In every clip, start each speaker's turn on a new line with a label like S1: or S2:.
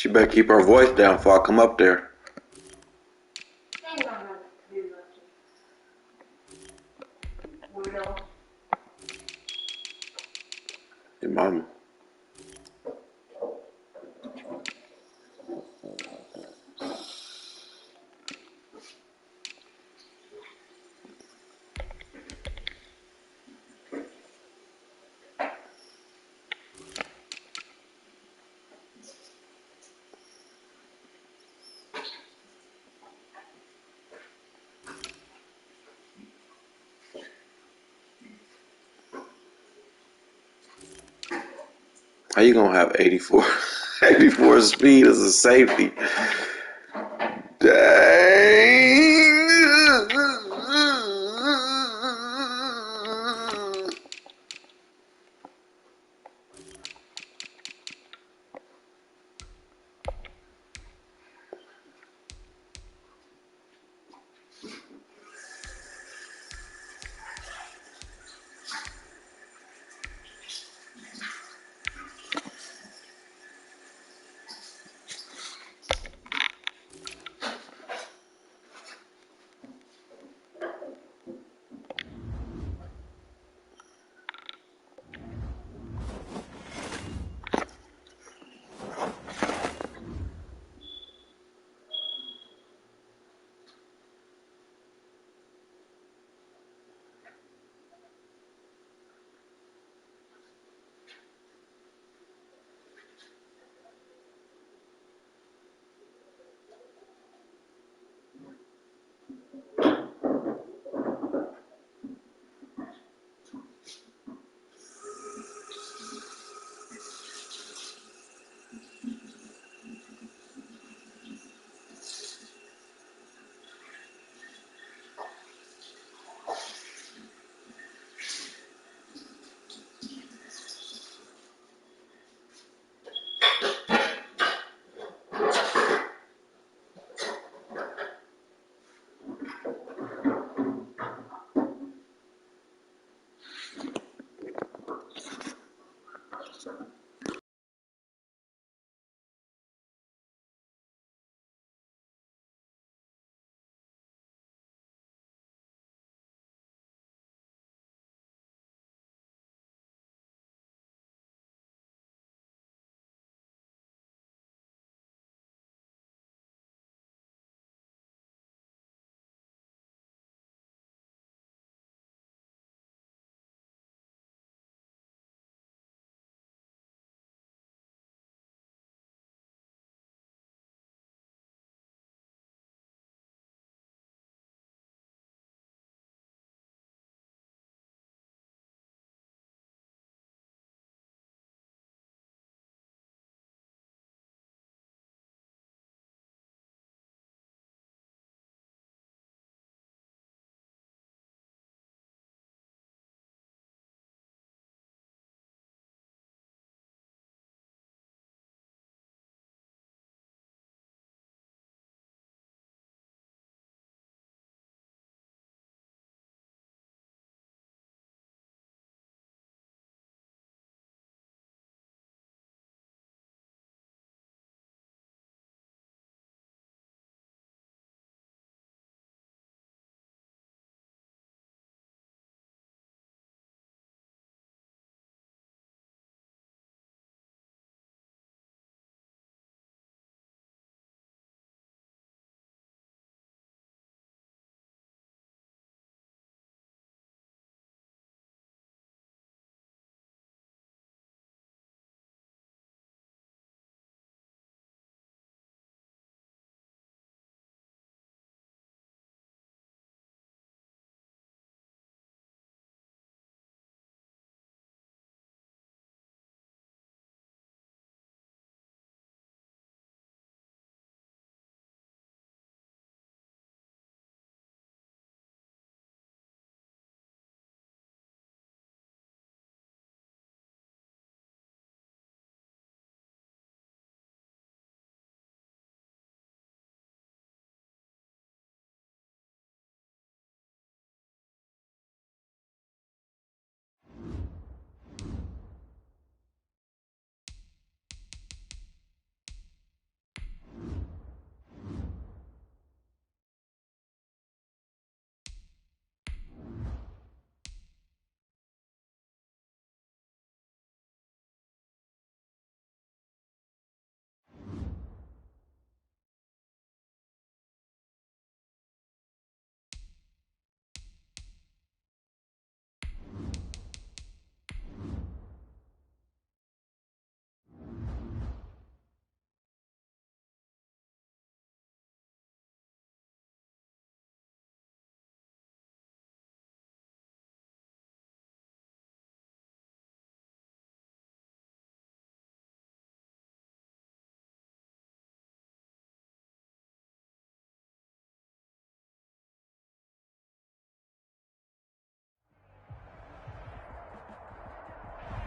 S1: She better keep her voice down before I come up there. Your mama. How you gonna have 84, 84 speed as a safety? Dang.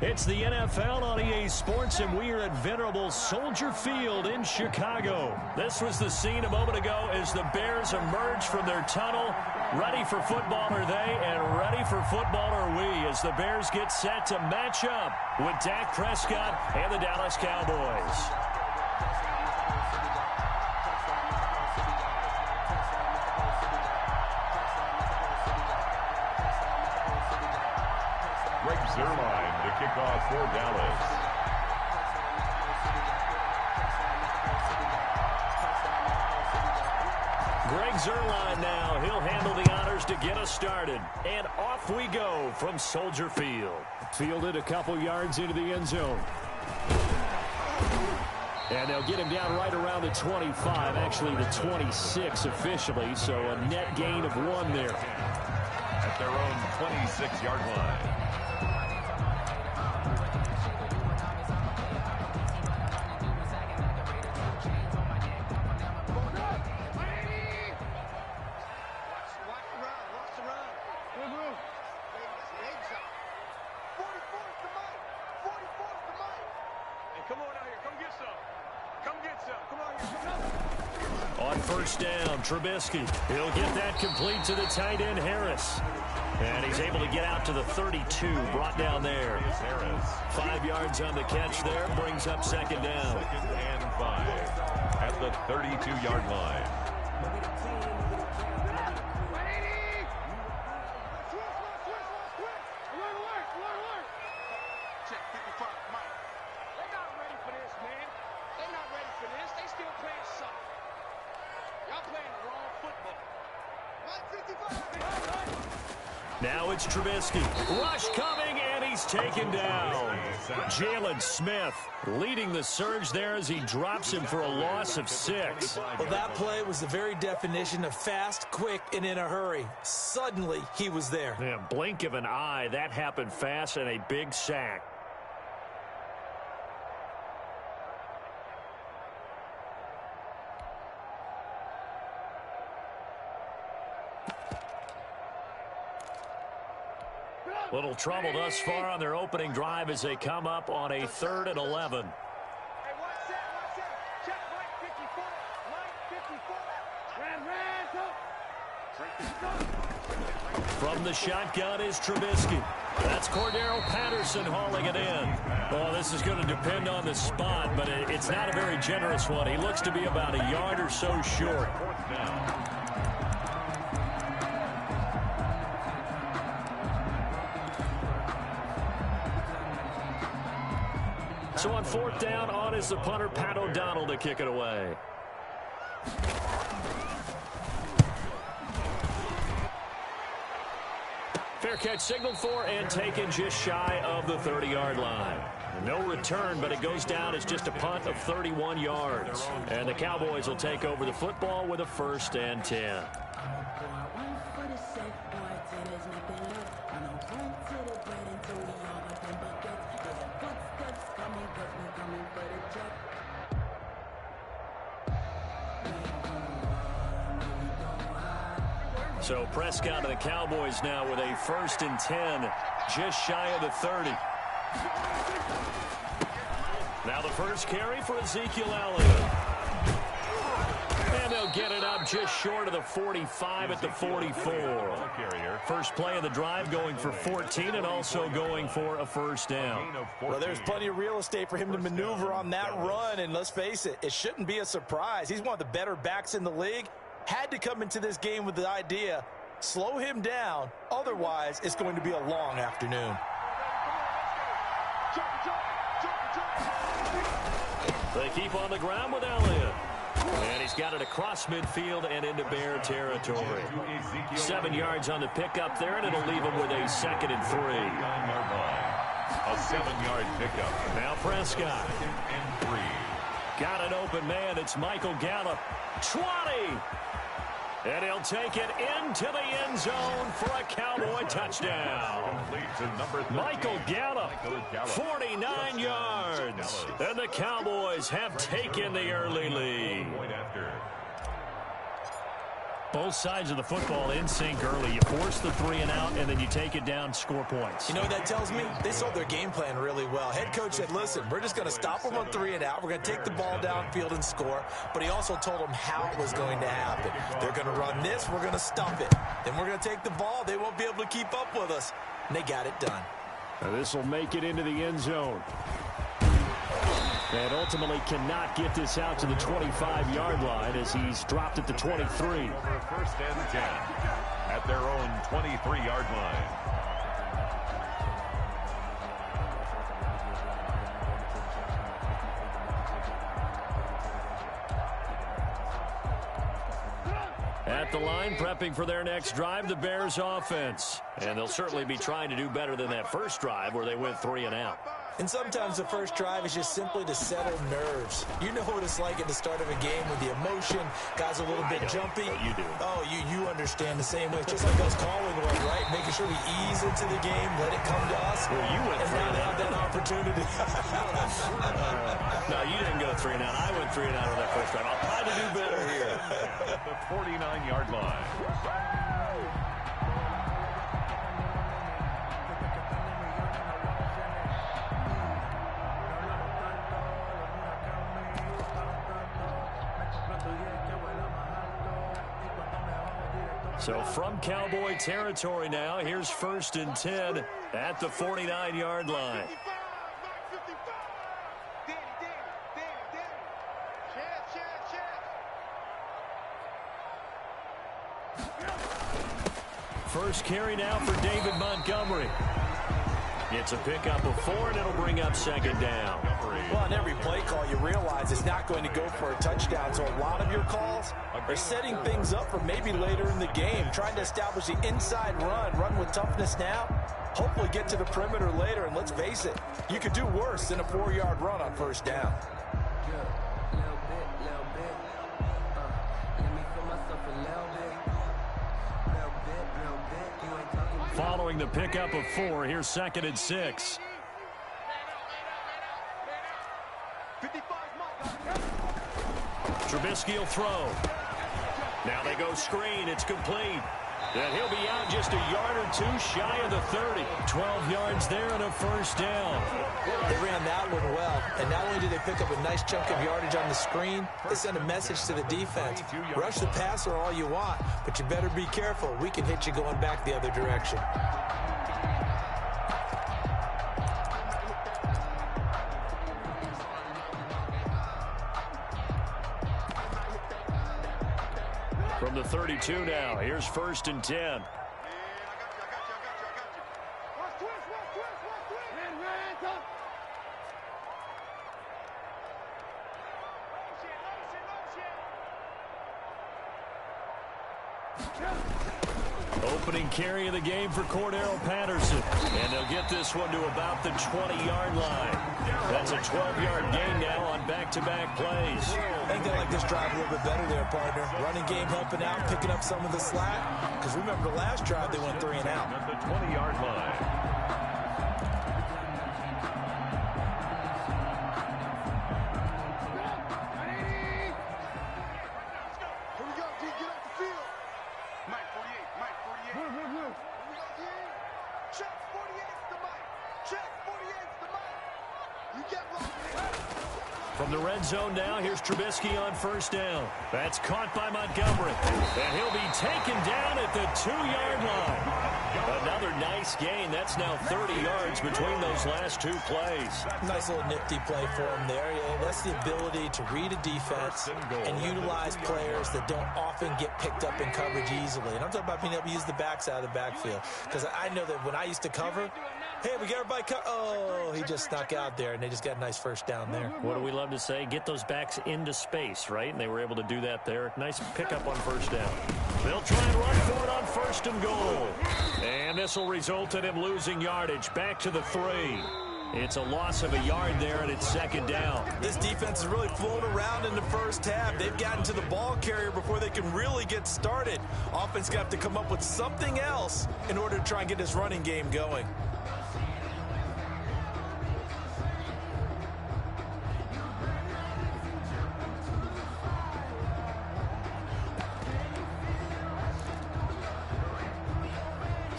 S2: It's the NFL on EA Sports, and we are at venerable Soldier Field in Chicago. This was the scene a moment ago as the Bears emerged from their tunnel. Ready for football are they, and ready for football are we, as the Bears get set to match up with Dak Prescott and the Dallas Cowboys.
S3: Greg Zuerlein to kick off for Dallas.
S2: Greg Zuerlein now. He'll handle the honors to get us started. And off we go from Soldier Field. Fielded a couple yards into the end zone. And they'll get him down right around the 25, actually the 26 officially, so a net gain of 1 there.
S3: At their own 26-yard line.
S2: On first down, Trubisky. He'll get that complete to the tight end, Harris. And he's able to get out to the 32, brought down there. 5 yards on the catch there, brings up second down.
S3: 2nd and 5 at the 32-yard line.
S2: Now it's Trubisky. Rush coming, and he's taken down. Jalen Smith leading the surge there as he drops him for a loss of 6.
S4: Well, that play was the very definition of fast, quick, and in a hurry. Suddenly, he was there.
S2: Yeah, blink of an eye, that happened fast, and a big sack. Little trouble thus far on their opening drive as they come up on a 3rd and 11. From the shotgun is Trubisky. That's Cordero Patterson hauling it in. Well, this is going to depend on the spot, but it's not a very generous one. He looks to be about a yard or so short. So on 4th down, on is the punter, Pat O'Donnell, to kick it away. Fair catch signaled for and taken just shy of the 30-yard line. No return, but it goes down as just a punt of 31 yards. And the Cowboys will take over the football with a 1st and 10. So Prescott and the Cowboys now with a 1st and 10, just shy of the 30. Now the first carry for Ezekiel Elliott. And they'll get it up just short of the 45 at the 44. First play of the drive going for 14 and also going for a 1st down.
S4: Well, there's plenty of real estate for him to maneuver on that run, and let's face it, it shouldn't be a surprise. He's one of the better backs in the league. Had to come into this game with the idea, slow him down, otherwise it's going to be a long afternoon.
S2: They keep on the ground with Elliott. And he's got it across midfield and into Bear territory. 7 yards on the pickup there, and it'll leave him with a 2nd and 3.
S3: A 7-yard pickup.
S2: Now Prescott.
S3: 2nd and 3.
S2: Got an open man. It's Michael Gallup. 20. And he'll take it into the end zone for a Cowboy touchdown. Michael Gallup, 49 yards. And the Cowboys have taken the early lead. Both sides of the football in sync early. You force the 3 and out, and then you take it down, score points.
S4: You know what that tells me? They sold their game plan really well. Head coach said, listen, we're just going to stop them on 3 and out. We're going to take the ball downfield and score. But he also told them how it was going to happen. They're going to run this. We're going to stop it. Then we're going to take the ball. They won't be able to keep up with us. And they got it done.
S2: Now this will make it into the end zone. And ultimately cannot get this out to the 25-yard line as he's dropped at the 23.
S3: First and 10 at their own 23-yard line.
S2: At the line, prepping for their next drive, the Bears offense. And they'll certainly be trying to do better than that first drive where they went 3 and out.
S4: And sometimes the first drive is just simply to settle nerves. You know what it's like at the start of a game with the emotion. Guys a little bit jumpy.
S2: You do.
S4: Oh, you understand the same way. It's just like us calling one, right? Making sure we ease into the game, let it come to us.
S2: Well, you went 3 and out.
S4: Have that opportunity.
S2: No, you didn't go 3 and out. I went 3 and out on that first drive. I'll try to do better here.
S3: The 49-yard line.
S2: So from Cowboy territory now, here's 1st and 10 at the 49-yard line. First carry now for David Montgomery. It's a pickup of 4, and it'll bring up 2nd down.
S4: Well, on every play call, you realize it's not going to go for a touchdown. So a lot of your calls are setting things up for maybe later in the game, trying to establish the inside run with toughness now, hopefully get to the perimeter later. And let's face it, you could do worse than a 4-yard run on 1st down.
S2: Following the pickup of 4, here's 2nd and 6. Trubisky will throw. Now they go screen. It's complete. And he'll be out just a yard or 2 shy of the 30. 12 yards there and a 1st down.
S4: They ran that one well. And not only did they pick up a nice chunk of yardage on the screen, they sent a message to the defense. Rush the passer all you want, but you better be careful. We can hit you going back the other direction.
S2: From the 32 now, here's 1st and 10. Opening carry of the game for Cordero Patterson. And they'll get this one to about the 20-yard line. That's a 12-yard gain now on back-to-back plays.
S4: I think they like this drive a little bit better there, partner. Running game helping out, picking up some of the slack. Because remember the last drive, they went 3 and out.
S3: At the 20-yard line.
S2: From the red zone now, here's Trubisky on 1st down. That's caught by Montgomery. And he'll be taken down at the 2-yard line. Another nice gain. That's now 30 yards between those last 2 plays.
S4: Nice little nifty play for him there. That's the ability to read a defense and utilize players that don't often get picked up in coverage easily. And I'm talking about being able to use the backs out of the backfield. Because I know that when I used to cover, hey, we got everybody oh, he just snuck out there, and they just got a nice 1st down there.
S2: What do we love to say? Get those backs into space, right? And they were able to do that there. Nice pickup on 1st down. They'll try and run for it on 1st and goal. And this will result in him losing yardage back to the 3. It's a loss of a yard there, and it's 2nd down.
S4: This defense is really flown around in the first half. They've gotten to the ball carrier before they can really get started. Offense got to come up with something else in order to try and get this running game going.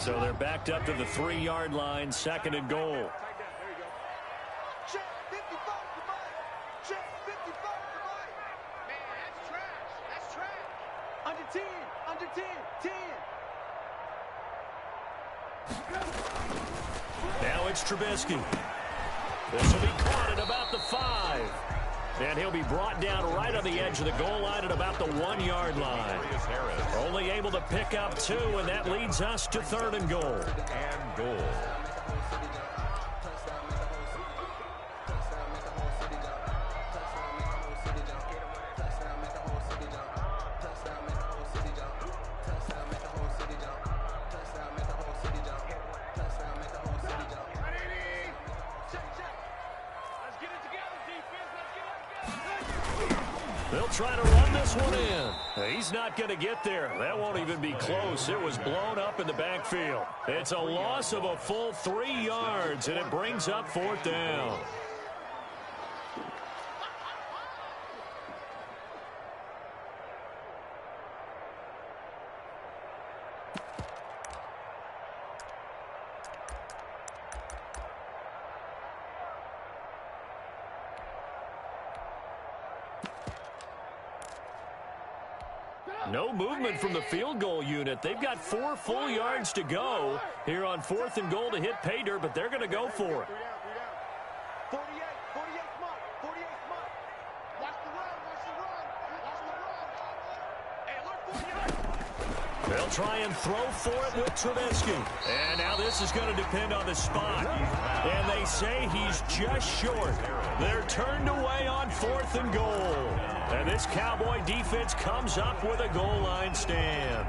S2: So they're backed up to the 3-yard line, 2nd and goal. Now it's Trubisky. This will be caught at about the 5. And he'll be brought down right on the edge of the goal line at about the 1-yard line. Only able to pick up 2, and that leads us to 3rd and goal.
S3: And goal.
S2: They'll try to run this one in. He's not going to get there. That won't even be close. It was blown up in the backfield. It's a loss of a full 3 yards, and it brings up 4th down. No movement from the field goal unit. They've got 4 full yards to go here on 4th and goal to hit pay dirt, but they're going to go for it.
S5: 48, come on. 48, come on. Watch the run. Hey, look, 48.
S2: They'll try and throw for it with Trubisky. And now this is going to depend on the spot. And they say he's just short. They're turned away on 4th and goal. And this Cowboy defense comes up with a goal line stand.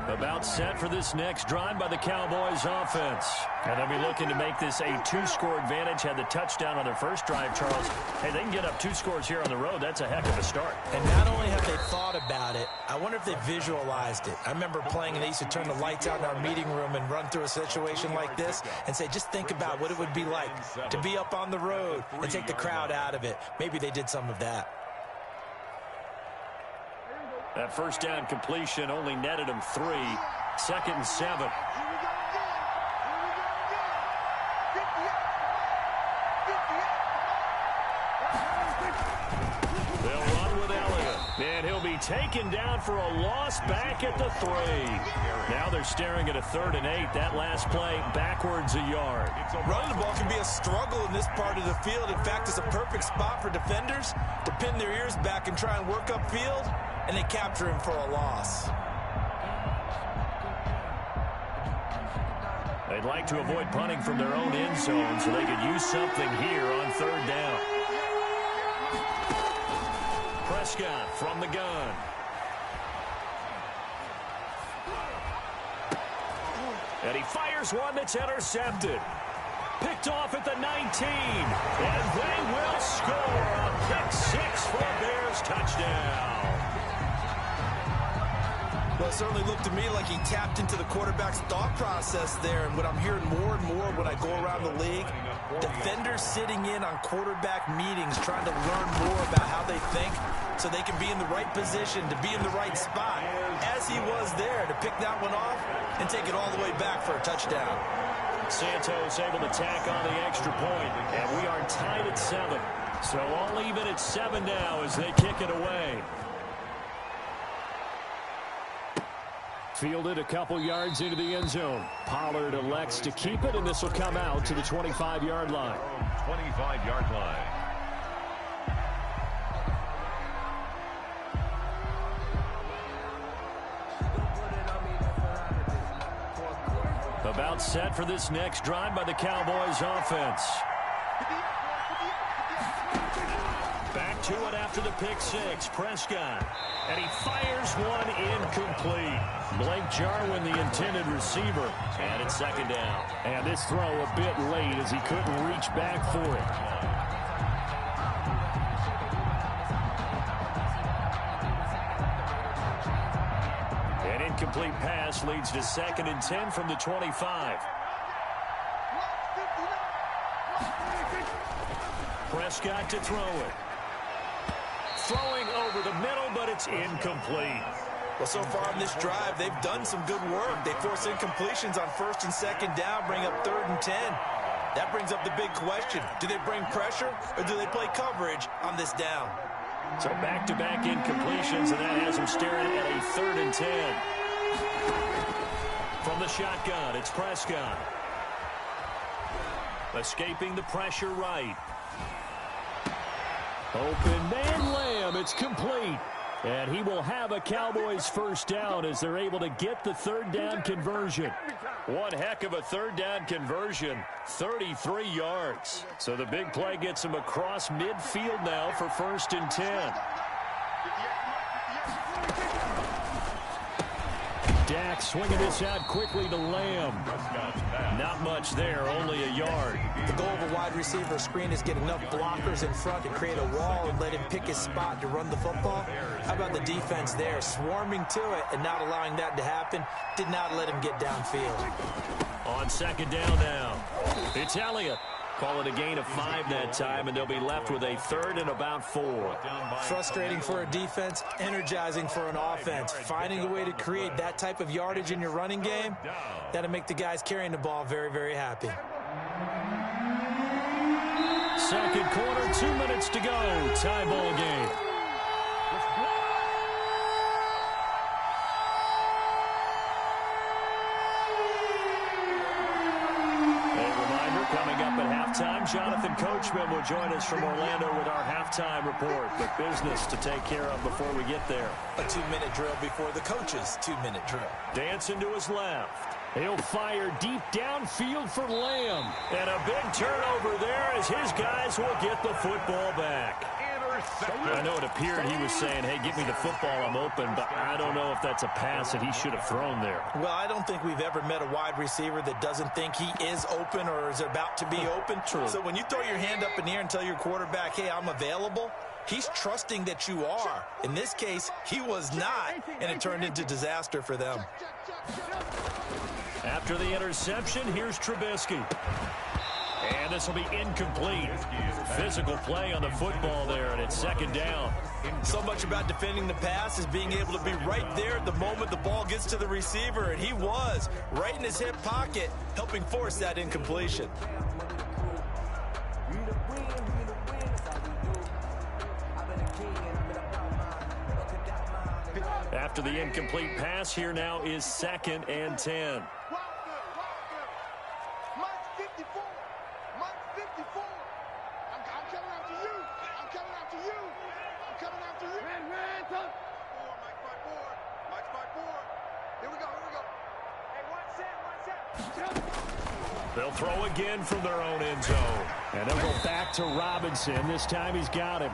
S2: About set for this next drive by the Cowboys offense. And they'll be looking to make this a 2-score advantage. Had the touchdown on their first drive, Charles. Hey, they can get up 2 scores here on the road. That's a heck of a start.
S4: And not only have they thought about it, I wonder if they visualized it. I remember playing and they used to turn the lights out in our meeting room and run through a situation like this and say, just think about what it would be like to be up on the road and take the crowd out of it. Maybe they did some of that.
S2: That first down completion only netted him 3. 2nd and 7. They'll run with Elliott. And he'll be taken down for a loss back at the 3. Now they're staring at a 3rd and 8. That last play backwards a yard.
S4: Running the ball can be a struggle in this part of the field. In fact, it's a perfect spot for defenders to pin their ears back and try and work upfield. And they capture him for a loss.
S2: They'd like to avoid punting from their own end zone so they could use something here on 3rd down. Prescott from the gun. And he fires one that's intercepted. Picked off at the 19. And they will score a pick 6 for a Bears touchdown.
S4: Well, it certainly looked to me like he tapped into the quarterback's thought process there. And what I'm hearing more and more when I go around the league, defenders sitting in on quarterback meetings trying to learn more about how they think so they can be in the right position to be in the right spot, as he was there to pick that one off and take it all the way back for a touchdown.
S2: Santos able to tack on the extra point, and we are tied at 7. So all even at 7 now as they kick it away. Fielded a couple yards into the end zone. Pollard elects to keep it, and this will come out to the 25-yard line.
S3: 25-yard line.
S2: About set for this next drive by the Cowboys offense. Back to it after the pick 6. Prescott. And he fires one incomplete. Blake Jarwin, the intended receiver. And it's 2nd down. And this throw a bit late as he couldn't reach back for it. And in incomplete pass leads to 2nd and 10 from the 25. Prescott to throw it. Throwing over the middle, but it's incomplete.
S4: Well, so far on this drive, they've done some good work. They force incompletions on 1st and 2nd down, bring up 3rd and 10. That brings up the big question. Do they bring pressure or do they play coverage on this down?
S2: So back-to-back incompletions, and that has them staring at a 3rd and 10. From the shotgun, it's Prescott. Escaping the pressure right. Open man, Lamb. It's complete. And he will have a Cowboys first down as they're able to get the 3rd down conversion. One heck of a 3rd down conversion, 33 yards. So the big play gets him across midfield now for 1st and 10. Dak swinging this out quickly to Lamb. Not much there, only a yard.
S4: The goal of a wide receiver screen is get enough blockers in front to create a wall and let him pick his spot to run the football. How about the defense there, swarming to it and not allowing that to happen? Did not let him get downfield.
S2: On 2nd down now, it's Elliott. Call it a gain of 5 that time, and they'll be left with a 3rd and about 4.
S4: Frustrating for a defense, energizing for an offense. Finding a way to create that type of yardage in your running game, that'll make the guys carrying the ball very, very happy.
S2: 2nd quarter, 2 minutes to go. Tie ball game. Coming up at halftime, Jonathan Coachman will join us from Orlando with our halftime report. But business to take care of before we get there.
S4: A 2-minute drill before the coach's 2-minute drill.
S2: Dancing to his left. He'll fire deep downfield for Lamb. And a big turnover there as his guys will get the football back. I know it appeared he was saying, hey, give me the football, I'm open, but I don't know if that's a pass that he should have thrown there.
S4: Well, I don't think we've ever met a wide receiver that doesn't think he is open or is about to be open.
S2: True.
S4: So when you throw your hand up in the air and tell your quarterback, hey, I'm available, he's trusting that you are. In this case, he was not, and it turned into disaster for them.
S2: After the interception, here's Trubisky. And this will be incomplete. Physical play on the football there, and it's 2nd down.
S4: So much about defending the pass is being able to be right there at the moment the ball gets to the receiver, and he was right in his hip pocket, helping force that incompletion.
S2: After the incomplete pass, here now is 2nd and 10. They'll throw again from their own end zone. And they'll go back to Robinson. This time he's got him.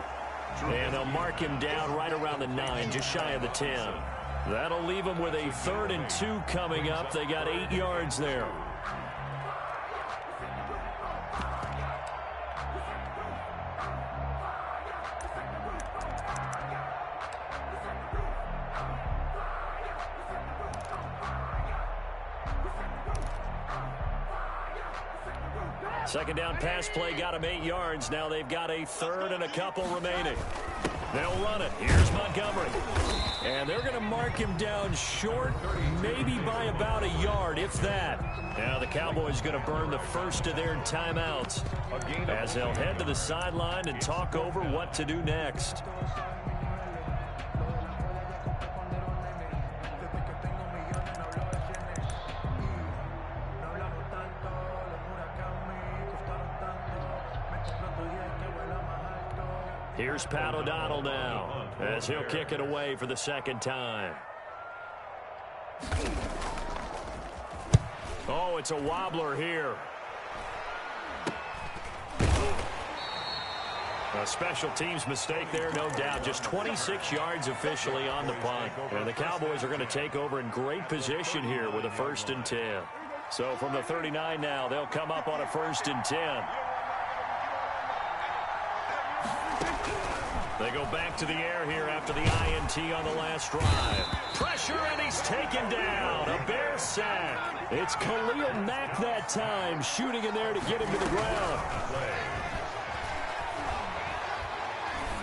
S2: And they'll mark him down right around the 9, just shy of the 10. That'll leave them with a 3rd and 2 coming up. They got 8 yards there. Second down pass play got him 8 yards. Now they've got a 3rd and a couple remaining. They'll run it. Here's Montgomery. And they're going to mark him down short, maybe by about a yard, if that. Now the Cowboys going to burn the first of their timeouts as they'll head to the sideline and talk over what to do next. Here's Pat O'Donnell now as he'll kick it away for the 2nd time. Oh, it's a wobbler here. A special teams mistake there, no doubt. Just 26 yards officially on the punt. And the Cowboys are going to take over in great position here with a 1st and 10. So from the 39 now, they'll come up on a 1st and 10. They go back to the air here after the INT on the last drive. Pressure, and he's taken down. A Bear sack. It's Khalil Mack that time, shooting in there to get him to the ground.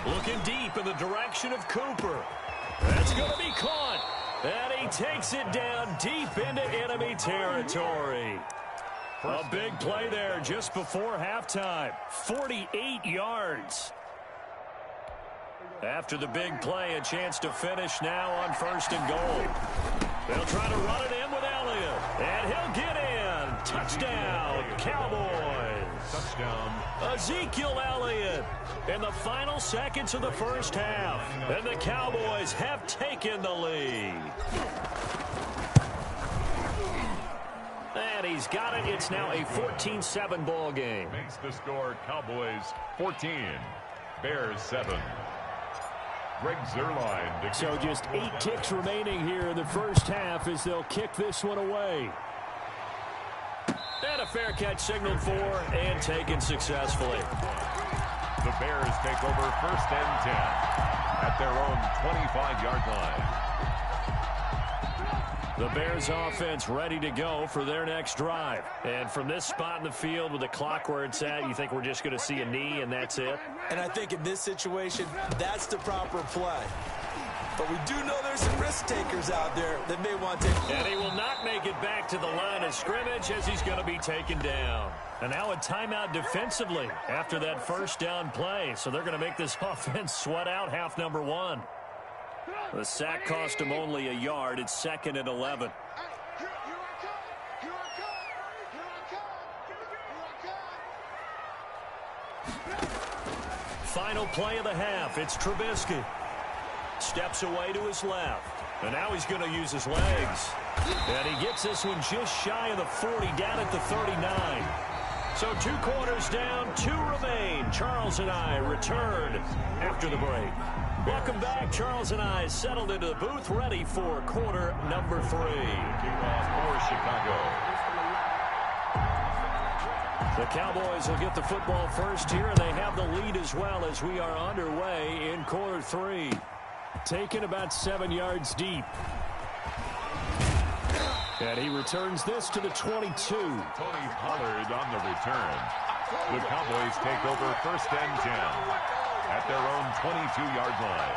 S2: Looking deep in the direction of Cooper. That's going to be caught. And he takes it down deep into enemy territory. A big play there just before halftime. 48 yards. After the big play, a chance to finish now on 1st and goal. They'll try to run it in with Elliott. And he'll get in. Touchdown, Cowboys.
S3: Touchdown.
S2: Ezekiel Elliott in the final seconds of the first half. And the Cowboys have taken the lead. And he's got it. It's now a 14-7 ball game.
S3: Makes the score Cowboys 14, Bears 7. Greg Zuerlein.
S2: So just 8 ticks remaining here in the first half as they'll kick this one away. And a fair catch signaled for and taken successfully.
S3: The Bears take over 1st and 10 at their own 25-yard line.
S2: The Bears offense ready to go for their next drive. And from this spot in the field with the clock where it's at, you think we're just going to see a knee and that's it?
S4: And I think in this situation, that's the proper play. But we do know there's some risk takers out there that may want to.
S2: And he will not make it back to the line of scrimmage as he's going to be taken down. And now a timeout defensively after that first down play. So they're going to make this offense sweat out half number 1. The sack cost him only a yard. It's 2nd and 11. Final play of the half. It's Trubisky. Steps away to his left. And now he's going to use his legs. And he gets this one just shy of the 40, down at the 39. So 2 quarters down, 2 remain. Charles and I return after the break. Welcome back. Charles and I settled into the booth, ready for quarter number 3.
S3: Kickoff for Chicago.
S2: The Cowboys will get the football first here, and they have the lead as well as we are underway in quarter 3. Taken about 7 yards deep. And he returns this to the 22.
S3: Tony Pollard on the return. The Cowboys take over 1st and 10 at their own 22-yard line.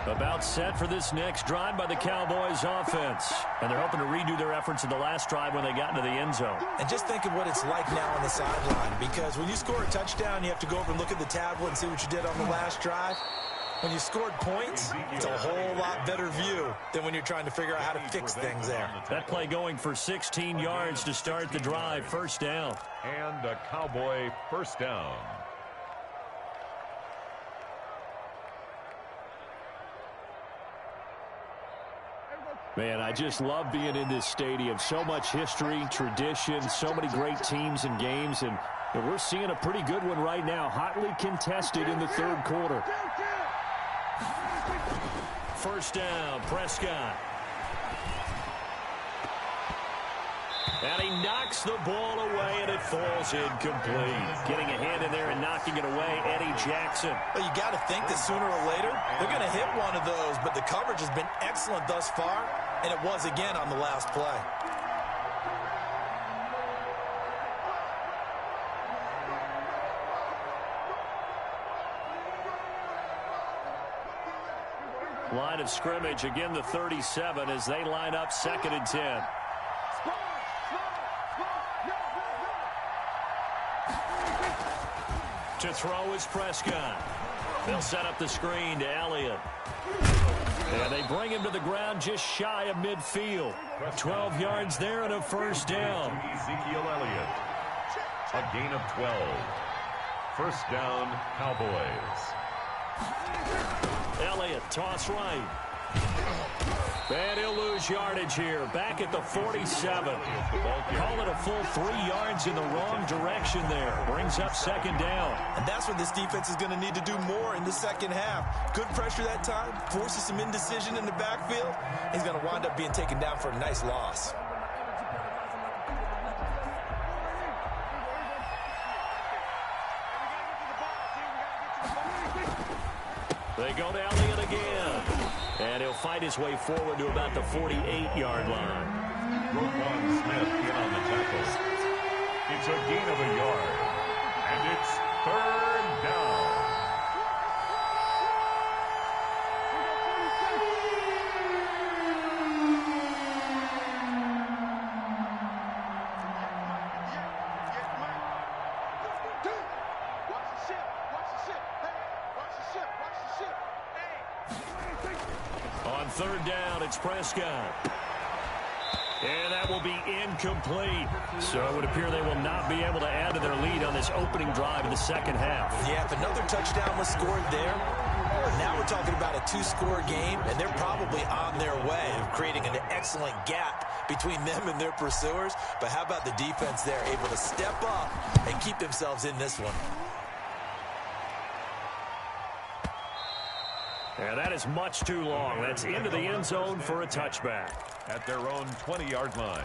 S2: About set for this next drive by the Cowboys offense. And they're hoping to redo their efforts in the last drive when they got into the end zone.
S4: And just think of what it's like now on the sideline, because when you score a touchdown, you have to go over and look at the tablet and see what you did on the last drive. When you scored points, it's a whole lot better view than when you're trying to figure out how to fix things there.
S2: That play going for 16 yards to start the drive. 1st down.
S3: And a Cowboy 1st down.
S2: Man, I just love being in this stadium. So much history, tradition, so many great teams and games. And we're seeing a pretty good one right now. Hotly contested in the 3rd quarter. 1st down, Prescott. And he knocks the ball away, and it falls incomplete. Getting a hand in there and knocking it away, Eddie Jackson.
S4: Well, you got to think that sooner or later, they're going to hit one of those, but the coverage has been excellent thus far, and it was again on the last play.
S2: Line of scrimmage, again the 37 as they line up 2nd and 10. To throw is Prescott. They'll set up the screen to Elliott. And they bring him to the ground just shy of midfield. 12 yards there and a 1st down.
S3: Ezekiel Elliott. A gain of 12. 1st down, Cowboys.
S2: Elliott, toss right. And he'll lose yardage here. Back at the 47. Call it a full 3 yards in the wrong direction there. Brings up second down.
S4: And that's what this defense is going to need to do more in the second half. Good pressure that time. Forces some indecision in the backfield. He's going to wind up being taken down for a nice loss.
S2: They go to Elliott again. And he'll fight his way forward to about the 48-yard line.
S3: Roquan Smith in on the tackle. It's a gain of a yard. And it's third down.
S2: On third down, it's Prescott. And that will be incomplete. So it would appear they will not be able to add to their lead on this opening drive of the second half.
S4: Yeah, if another touchdown was scored there, now we're talking about a 2-score game, and they're probably on their way of creating an excellent gap between them and their pursuers. But how about the defense there, able to step up and keep themselves in this one?
S2: And that is much too long. That's into the end zone for a touchback.
S3: At their own 20-yard line.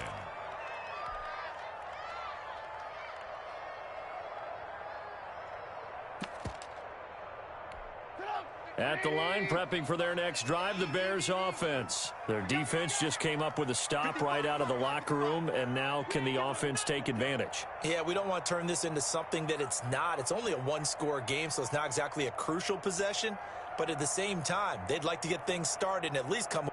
S2: At the line, prepping for their next drive, the Bears offense. Their defense just came up with a stop right out of the locker room, and now can the offense take advantage?
S4: Yeah, we don't want to turn this into something that it's not. It's only a 1-score game, so it's not exactly a crucial possession. But at the same time, they'd like to get things started and at least come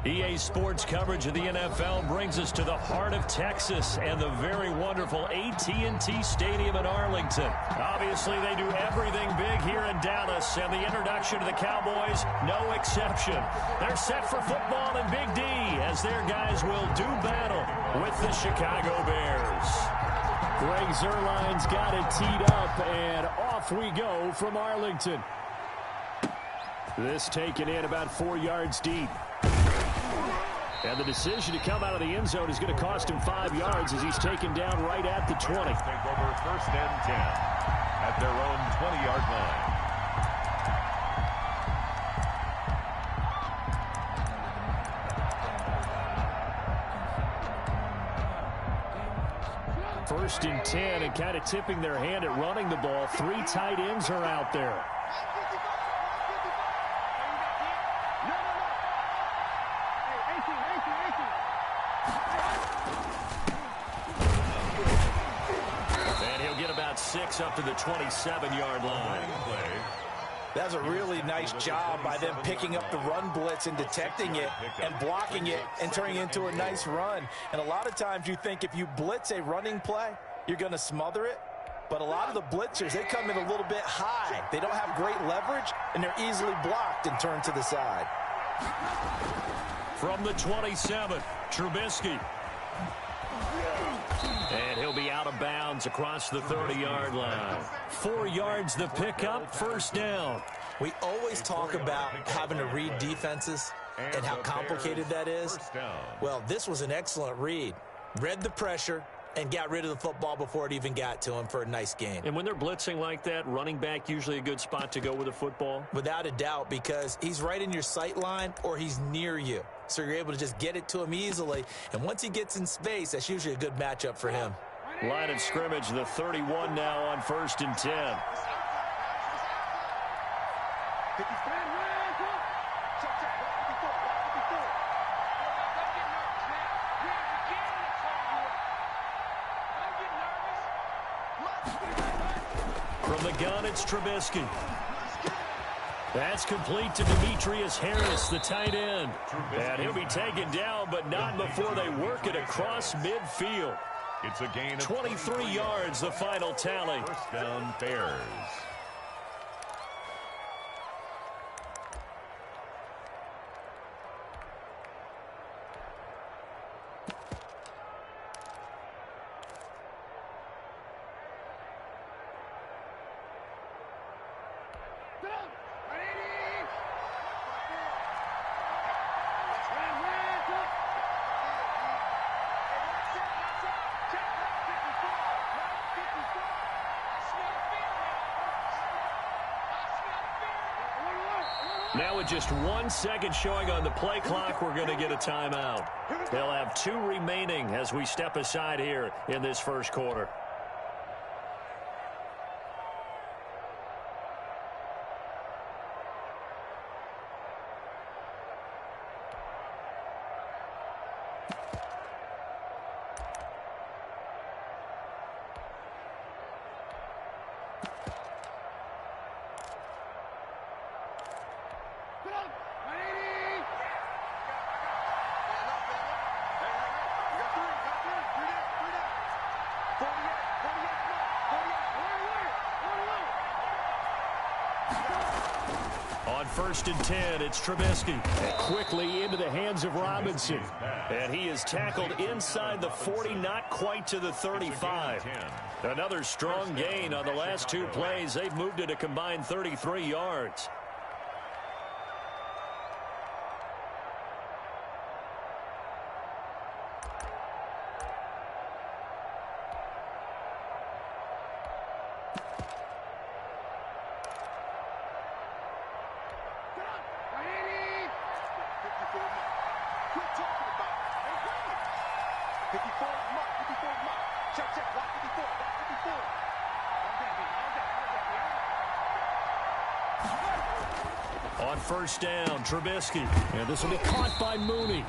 S2: EA Sports coverage of the NFL brings us to the heart of Texas and the very wonderful AT&T Stadium in Arlington. Obviously, they do everything big here in Dallas, and the introduction to the Cowboys, no exception. They're set for football in Big D as their guys will do battle with the Chicago Bears. Greg Zuerlein's got it teed up, and off we go from Arlington. This taken in about 4 yards deep. And the decision to come out of the end zone is going to cost him 5 yards as he's taken down right at the 20.
S3: Take over first and 10 at their own 20-yard line.
S2: First and 10, and kind of tipping their hand at running the ball. 3 tight ends are out there. And he'll get about 6 up to the 27-yard line.
S4: That's a really nice job by them picking up the run blitz and detecting it and blocking it and turning it into a nice run. And a lot of times you think if you blitz a running play, you're going to smother it. But a lot of the blitzers, they come in a little bit high. They don't have great leverage, and they're easily blocked and turned to the side.
S2: From the 27, Trubisky. And he'll be out of bounds across the 30-yard line. 4 yards the pickup, first down.
S4: We always talk about having to read defenses and how complicated that is. Well, this was an excellent read. Read the pressure and got rid of the football before it even got to him for a nice gain.
S2: And when they're blitzing like that, running back usually a good spot to go with the football?
S4: Without a doubt, because he's right in your sight line or he's near you. So you're able to just get it to him easily. And once he gets in space, that's usually a good matchup for him.
S2: Line of scrimmage, the 31 now on first and 10. From the gun, it's Trubisky. That's complete to Demetrius Harris, the tight end. And he'll be taken down, but not before they work it across midfield.
S3: It's a gain of
S2: 23 yards, the final tally.
S3: First down, Bears.
S2: Now with just 1 second showing on the play clock, we're going to get a timeout. They'll have 2 remaining as we step aside here in this first quarter. On first and 10, it's Trubisky. And quickly into the hands of Robinson. And he is tackled inside the 40, not quite to the 35. Another strong gain on the last 2 plays. They've moved it a combined 33 yards. On first down, Trubisky. And this will be caught by Mooney.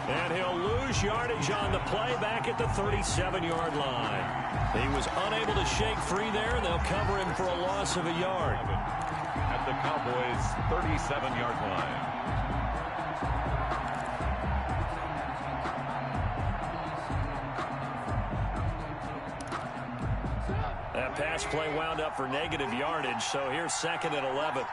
S2: And he'll lose yardage on the play back at the 37-yard line. He was unable to shake free there, and they'll cover him for a loss of a yard.
S3: At the Cowboys' 37-yard line.
S2: last play wound up for negative yardage, so here's 2nd and 11.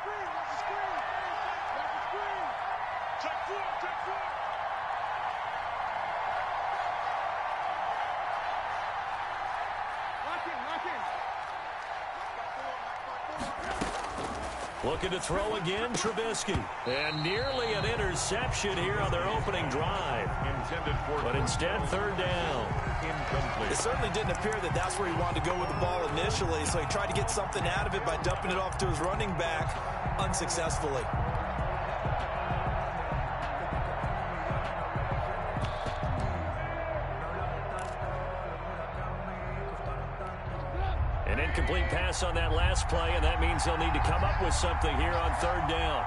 S2: Looking to throw again, Trubisky. And nearly an interception here on their opening drive. But instead, 3rd down.
S3: Incomplete.
S4: It certainly didn't appear that that's where he wanted to go with the ball initially, so he tried to get something out of it by dumping it off to his running back unsuccessfully.
S2: An incomplete pass on that last play, and that means they'll need to come up with something here on 3rd down.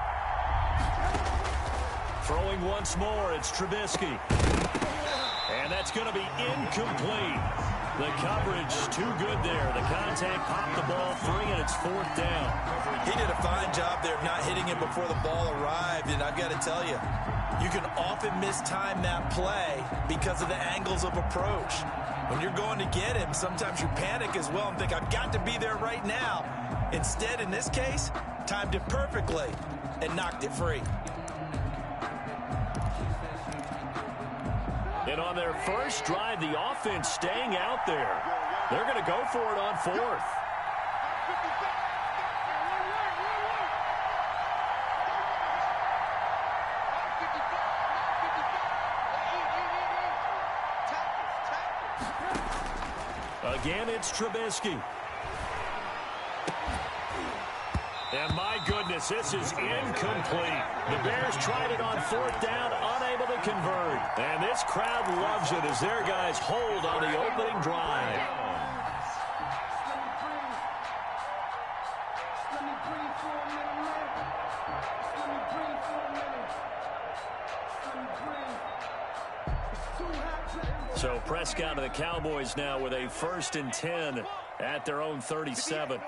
S2: Throwing once more, it's Trubisky. And that's going to be incomplete. The coverage too good there. The contact popped the ball free, and it's 4th down.
S4: He did a fine job there of not hitting it before the ball arrived, and I've got to tell you, you can often mistime that play because of the angles of approach. When you're going to get him, sometimes you panic as well and think, I've got to be there right now. Instead, in this case, timed it perfectly and knocked it free.
S2: And on their first drive, the offense staying out there. They're going to go for it on 4th. Again, it's Trubisky. And my goodness, this is incomplete. The Bears tried it on 4th down, unable to convert. And this crowd loves it as their guys hold on the opening drive. So Prescott and the Cowboys now with a 1st and 10 at their own 37.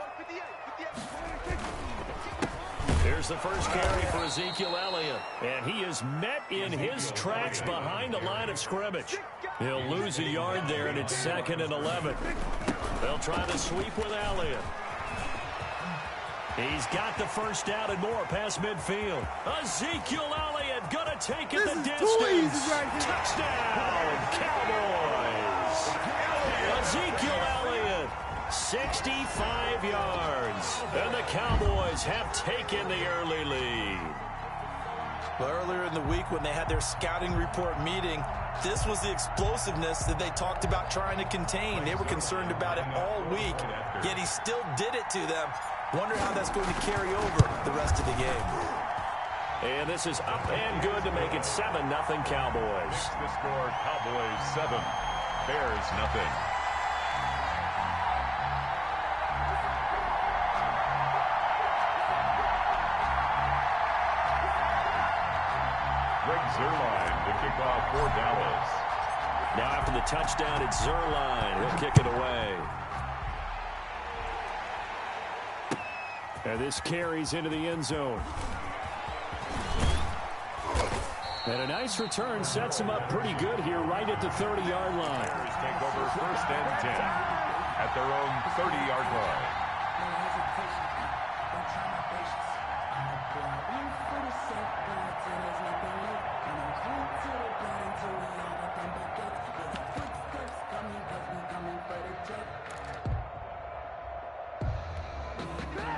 S2: Here's the first carry for Ezekiel Elliott. And he is met in his tracks behind the line of scrimmage. He'll lose a yard there, and it's 2nd and 11. They'll try to sweep with Elliott. He's got the first down and more past midfield. Ezekiel Elliott going to take it the distance. Touchdown, Cowboys. Ezekiel Elliott, 65 yards. And the Cowboys have taken the early lead.
S4: Well, earlier in the week when they had their scouting report meeting, this was the explosiveness that they talked about trying to contain. They were concerned about it all week, yet he still did it to them. Wonder how that's going to carry over the rest of the game.
S2: And this is up and good to make it 7-0 Cowboys.
S3: The score, Cowboys 7, Bears nothing. Greg Zuerlein to kick off for Dallas.
S2: Now after the touchdown, it's Zuerlein. He'll kick it away. And this carries into the end zone. And a nice return sets him up pretty good here right at the 30-yard line.
S3: Bears take over 1st and 10 at their own 30-yard line.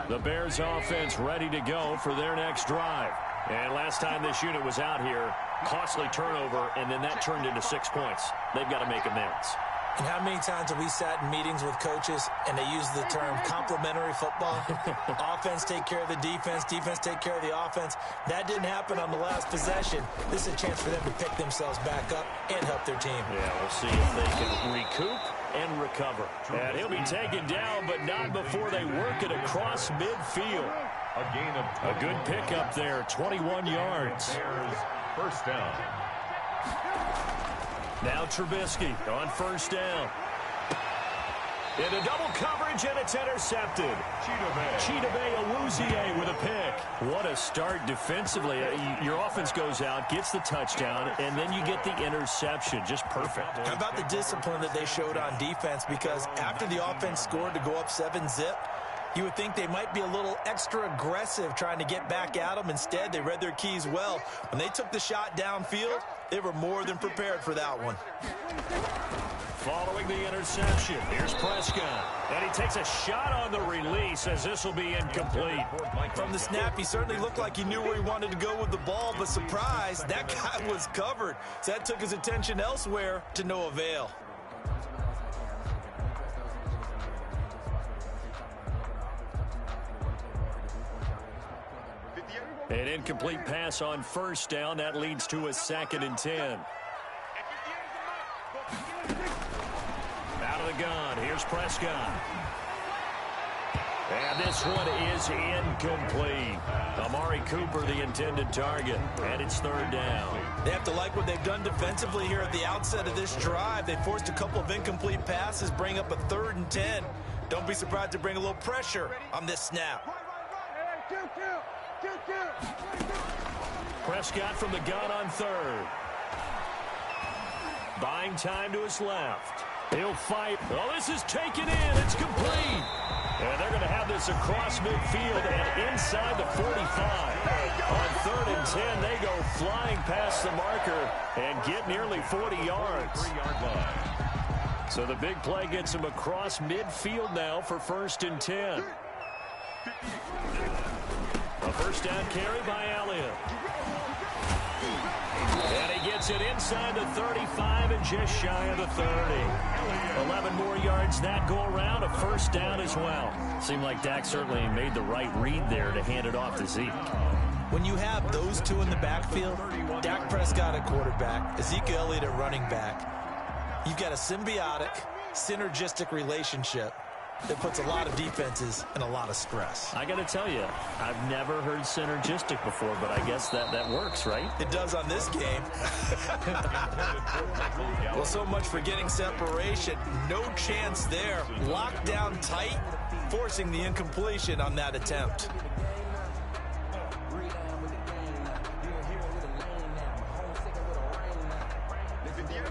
S2: The Bears offense ready to go for their next drive. And last time this unit was out here, costly turnover, and then that turned into 6 points. They've got to make amends.
S4: And how many times have we sat in meetings with coaches and they use the term complementary football? Offense take care of the defense, defense take care of the offense. That didn't happen on the last possession. This is a chance for them to pick themselves back up and help their team.
S2: Yeah, we'll see if they can recoup and recover. And he'll be taken down, but not before they work it across midfield.
S3: A gain of
S2: a good pickup there, 21 yards.
S3: Bears 1st down.
S2: Now Trubisky on 1st down. Into double coverage, and it's intercepted. Chidobe Awuzie with a pick. What a start defensively. Your offense goes out, gets the touchdown, and then you get the interception. Just perfect.
S4: How about the discipline that they showed on defense? Because after the offense scored to go up 7-zip, you would think they might be a little extra aggressive trying to get back at them. Instead, they read their keys well. When they took the shot downfield, they were more than prepared for that one.
S2: Following the interception, here's Prescott. And he takes a shot on the release as this will be incomplete.
S4: From the snap, he certainly looked like he knew where he wanted to go with the ball, but surprise, that guy was covered. So that took his attention elsewhere to no avail.
S2: An incomplete pass on first down. That leads to a 2nd and 10. Out of the gun. Here's Prescott. And this one is incomplete. Amari Cooper, the intended target. And it's 3rd down.
S4: They have to like what they've done defensively here at the outset of this drive. They forced a couple of incomplete passes, bring up a 3rd and 10. Don't be surprised to bring a little pressure on this snap.
S2: Prescott from the gun on 3rd. Buying time to his left. He'll fight. Well, this is taken in. It's complete. And they're going to have this across midfield and inside the 45. On 3rd and 10, they go flying past the marker and get nearly 40 yards.
S3: 3-yard line.
S2: So the big play gets him across midfield now for 1st and 10. A first down carry by Elliott. And he gets it inside the 35 and just shy of the 30. 11 more yards that go around, a first down as well. Seemed like Dak certainly made the right read there to hand it off to Zeke.
S4: When you have those two in the backfield, Dak Prescott at quarterback, Ezekiel Elliott at running back, you've got a symbiotic, synergistic relationship that puts a lot of defenses in a lot of stress.
S2: I got to tell you, I've never heard synergistic before, but I guess that works, right?
S4: It does on this game. Well, so much for getting separation. No chance there. Locked down tight, forcing the incompletion on that attempt.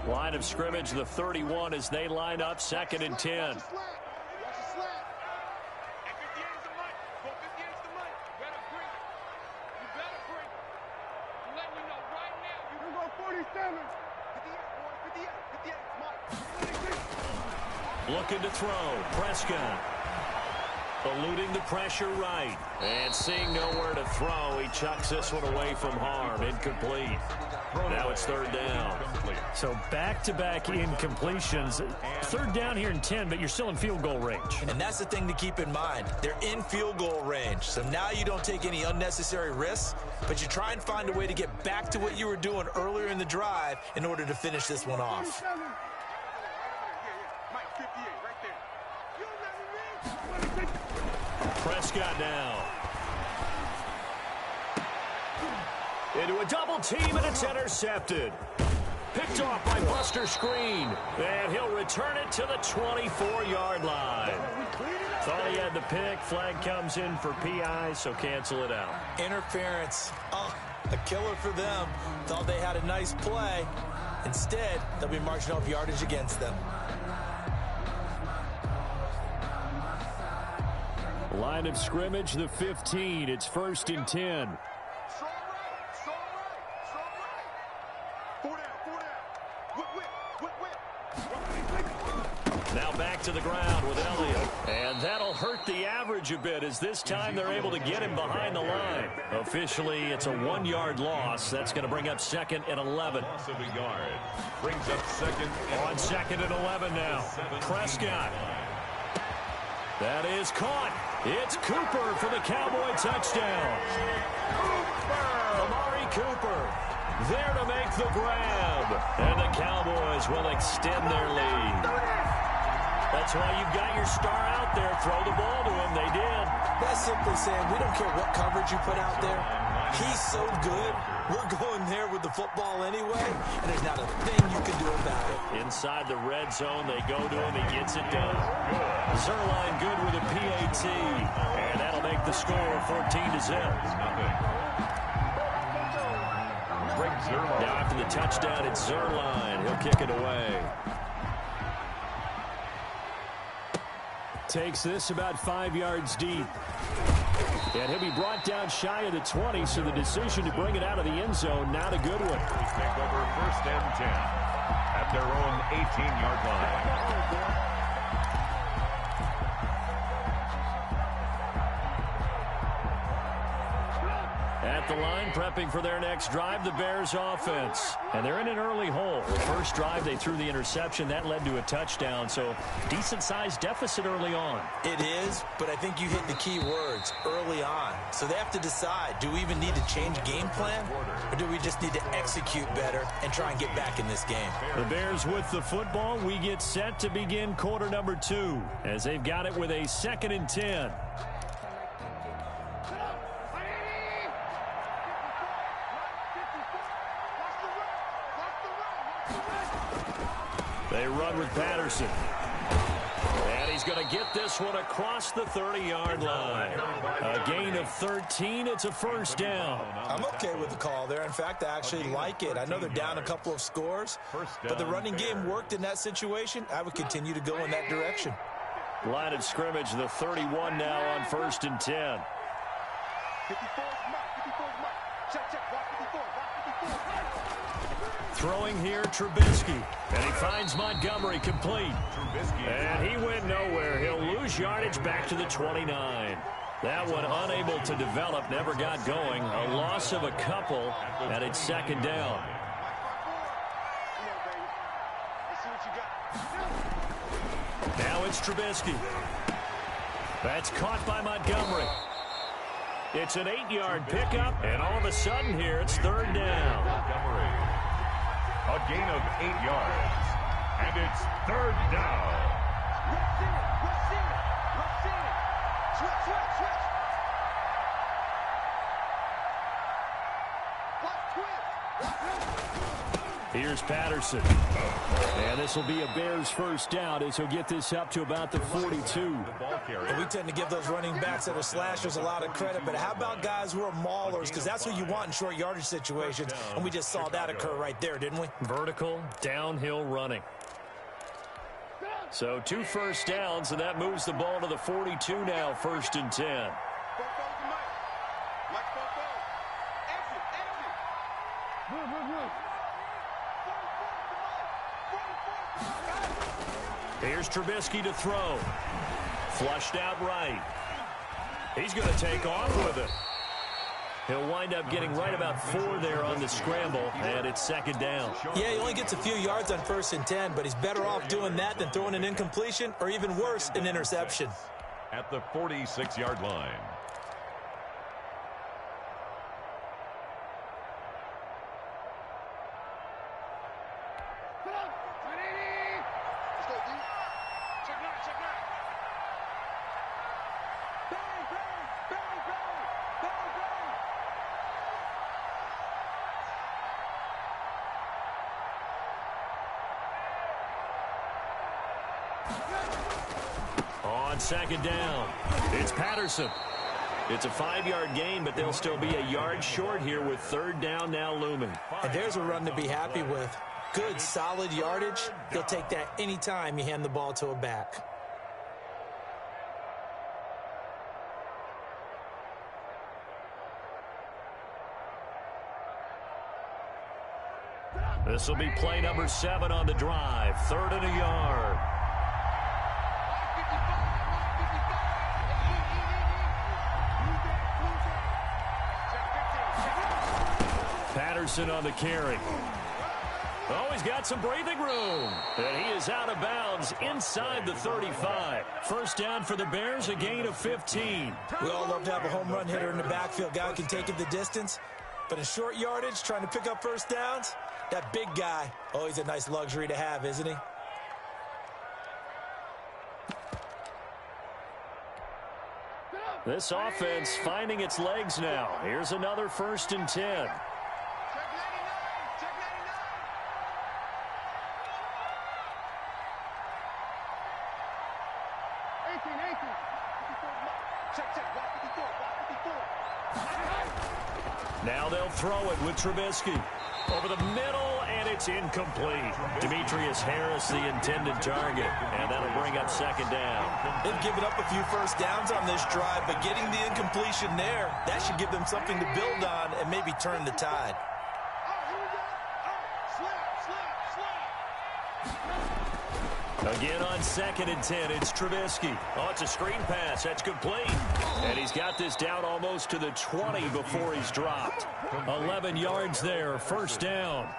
S2: Line of scrimmage, the 31 as they line up, 2nd and 10. Looking to throw. Prescott eluding the pressure right. And seeing nowhere to throw, he chucks this one away from harm. Incomplete. Now it's 3rd down. So back-to-back incompletions. 3rd down here in 10, but you're still in field goal range.
S4: And that's the thing to keep in mind. They're in field goal range. So now you don't take any unnecessary risks, but you try and find a way to get back to what you were doing earlier in the drive in order to finish this one off.
S2: Prescott now. Into a double team, and it's intercepted. Picked off by Buster Skrine. And he'll return it to the 24-yard line. Thought he had the pick. Flag comes in for PI, so cancel it out.
S4: Interference. Oh, a killer for them. Thought they had a nice play. Instead, they'll be marching off yardage against them.
S2: Line of scrimmage, the 15. It's 1st and 10. Now back to the ground with Elliott. And that'll hurt the average a bit as this time they're able to get him behind the line. Officially, it's a 1-yard loss. That's going to bring up 2nd and 11.
S3: Loss of a yard. Brings up 2nd and
S2: On 2nd and 11 now. Prescott. That is caught. It's Cooper for the Cowboy touchdown. Amari Cooper there to make the grab. And the Cowboys will extend their lead. That's why you've got your star out there. Throw the ball to him. They did.
S4: That's simply saying we don't care what coverage you put out there. He's so good, we're going there with the football anyway, and there's not a thing you can do about it.
S2: Inside the red zone, they go to him. He gets it done. Zuerlein good with a PAT, and that'll make the score 14-0. Now after the touchdown, it's Zuerlein. He'll kick it away. Takes this about 5 yards deep. And he'll be brought down shy of the 20, so the decision to bring it out of the end zone, not a good one.
S3: Take over first and 10 at their own 18-yard line.
S2: At the line, prepping for their next drive, the Bears offense. And they're in an early hole. The first drive, they threw the interception. That led to a touchdown, so decent-sized deficit early on.
S4: It is, but I think you hit the key words, early on. So they have to decide, do we even need to change game plan, or do we just need to execute better and try and get back in this game?
S2: The Bears with the football. We get set to begin quarter number 2, as they've got it with a 2nd and 10. They run with Patterson. And he's going to get this one across the 30-yard line. A gain of 13. It's a first down.
S4: I'm okay with the call there. In fact, I actually like it. I know they're down a couple of scores, but the running game worked in that situation. I would continue to go in that direction.
S2: Line of scrimmage, the 31 now on 1st and 10.
S5: 54 is Mike. Check, block 54, block 54.
S2: Throwing here, Trubisky. And he finds Montgomery complete. And he went nowhere. He'll lose yardage back to the 29. That one unable to develop, never got going. A loss of a couple, and it's 2nd down. Now it's Trubisky. That's caught by Montgomery. It's an 8-yard pickup, and all of a sudden here, it's 3rd down.
S3: Montgomery. A gain of 8 yards. And it's 3rd down.
S2: Here's Patterson. And this will be a Bears first down as he'll get this up to about the 42.
S4: And we tend to give those running backs that are slashers a lot of credit, but how about guys who are maulers? Because that's what you want in short yardage situations, and we just saw that occur right there, didn't we?
S2: Vertical, downhill running. So 2 first downs, and that moves the ball to the 42 now, 1st and 10. Here's Trubisky to throw. Flushed out right. He's going to take off with it. He'll wind up getting right about 4 there on the scramble, and it's 2nd down.
S4: Yeah, he only gets a few yards on 1st and 10, but he's better off doing that than throwing an incompletion, or even worse, an interception.
S3: At the 46-yard line.
S2: On 2nd down, it's Patterson. It's a 5-yard gain, but they'll still be a yard short here with 3rd down now looming.
S4: And there's a run to be happy with. Good, solid yardage. They'll take that anytime you hand the ball to a back.
S2: This will be play number 7 on the drive. 3rd and a yard. Patterson on the carry. Oh, he's got some breathing room. And he is out of bounds inside the 35. First down for the Bears, a gain of 15.
S4: We all love to have a home run hitter in the backfield. Guy who can take it the distance. But in short yardage, trying to pick up first downs, that big guy, oh, he's a nice luxury to have, isn't he?
S2: This offense finding its legs now. Here's another 1st and 10. Now they'll throw it with Trubisky. Over the middle, and it's incomplete. Demetrius Harris, the intended target, and that'll bring up 2nd down.
S4: They've given up a few first downs on this drive, but getting the incompletion there, that should give them something to build on and maybe turn the tide.
S2: Again on 2nd and 10, it's Trubisky. Oh, it's a screen pass. That's complete. And he's got this down almost to the 20 before he's dropped. 11 yards there, 1st down.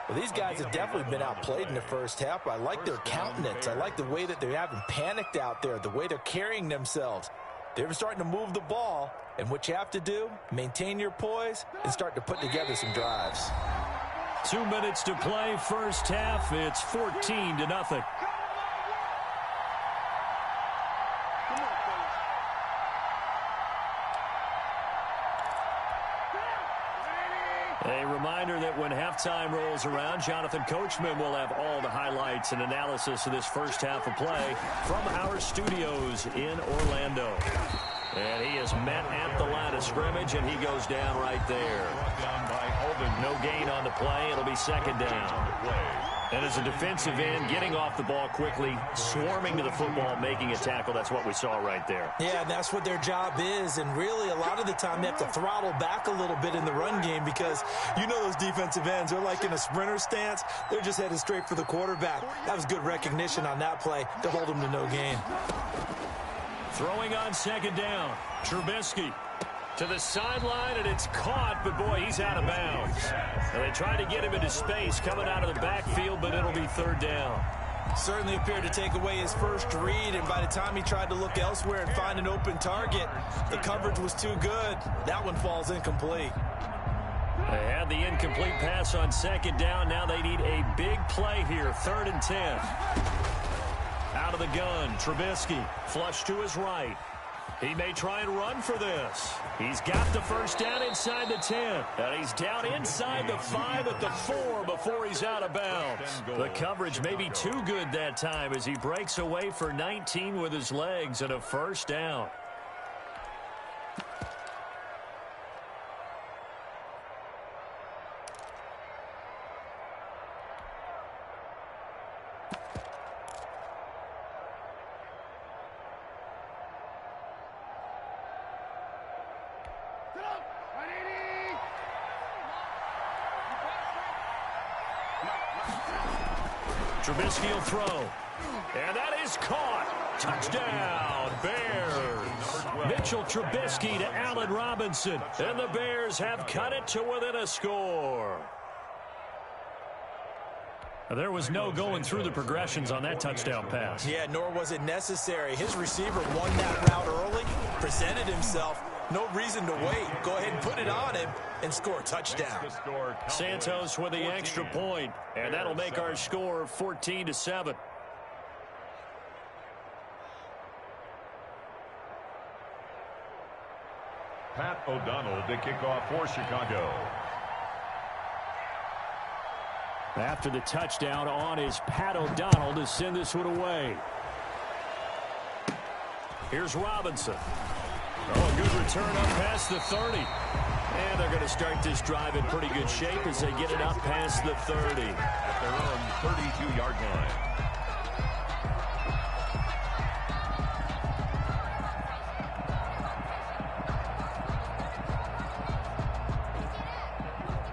S4: Well, these guys have definitely been outplayed in the first half. I like their countenance. I like the way that they haven't panicked out there, the way they're carrying themselves. They're starting to move the ball, and what you have to do, maintain your poise and start to put together some drives.
S2: 2 minutes to play, first half. It's 14-0. A reminder that when halftime rolls around, Jonathan Coachman will have all the highlights and analysis of this first half of play from our studios in Orlando. And he is met at the line of scrimmage, and he goes down right there. No gain on the play. It'll be 2nd down. And as a defensive end, getting off the ball quickly, swarming to the football, making a tackle, that's what we saw right there.
S4: Yeah, and that's what their job is. And really, a lot of the time, they have to throttle back a little bit in the run game because you know those defensive ends, they're like in a sprinter stance. They're just headed straight for the quarterback. That was good recognition on that play to hold them to no gain.
S2: Throwing on 2nd down, Trubisky to the sideline, and it's caught, but boy, he's out of bounds. And they tried to get him into space coming out of the backfield, but it'll be 3rd down.
S4: Certainly appeared to take away his first read, and by the time he tried to look elsewhere and find an open target, the coverage was too good. That one falls incomplete.
S2: They had the incomplete pass on 2nd down. Now they need a big play here, 3rd and 10. Out of the gun, Trubisky, flush to his right. He may try and run for this. He's got the first down inside the 10. And he's down inside the 5 at the 4 before he's out of bounds. The coverage may be too good that time as he breaks away for 19 with his legs and a first down. Trubisky will throw. And that is caught. Touchdown, Bears. Mitchell Trubisky to Allen Robinson. And the Bears have cut it to within a score. There was no going through the progressions on that touchdown pass.
S4: Yeah, nor was it necessary. His receiver won that route early, presented himself. No reason to wait. Go ahead and put it on him and score a touchdown.
S2: Santos with the extra point, and that'll make our score 14-7.
S3: Pat O'Donnell to kick off for Chicago.
S2: After the touchdown on is Pat O'Donnell to send this one away. Here's Robinson. Oh, a good return up past the 30. And they're going to start this drive in pretty good shape as they get it up past the 30.
S3: At their own 32-yard line.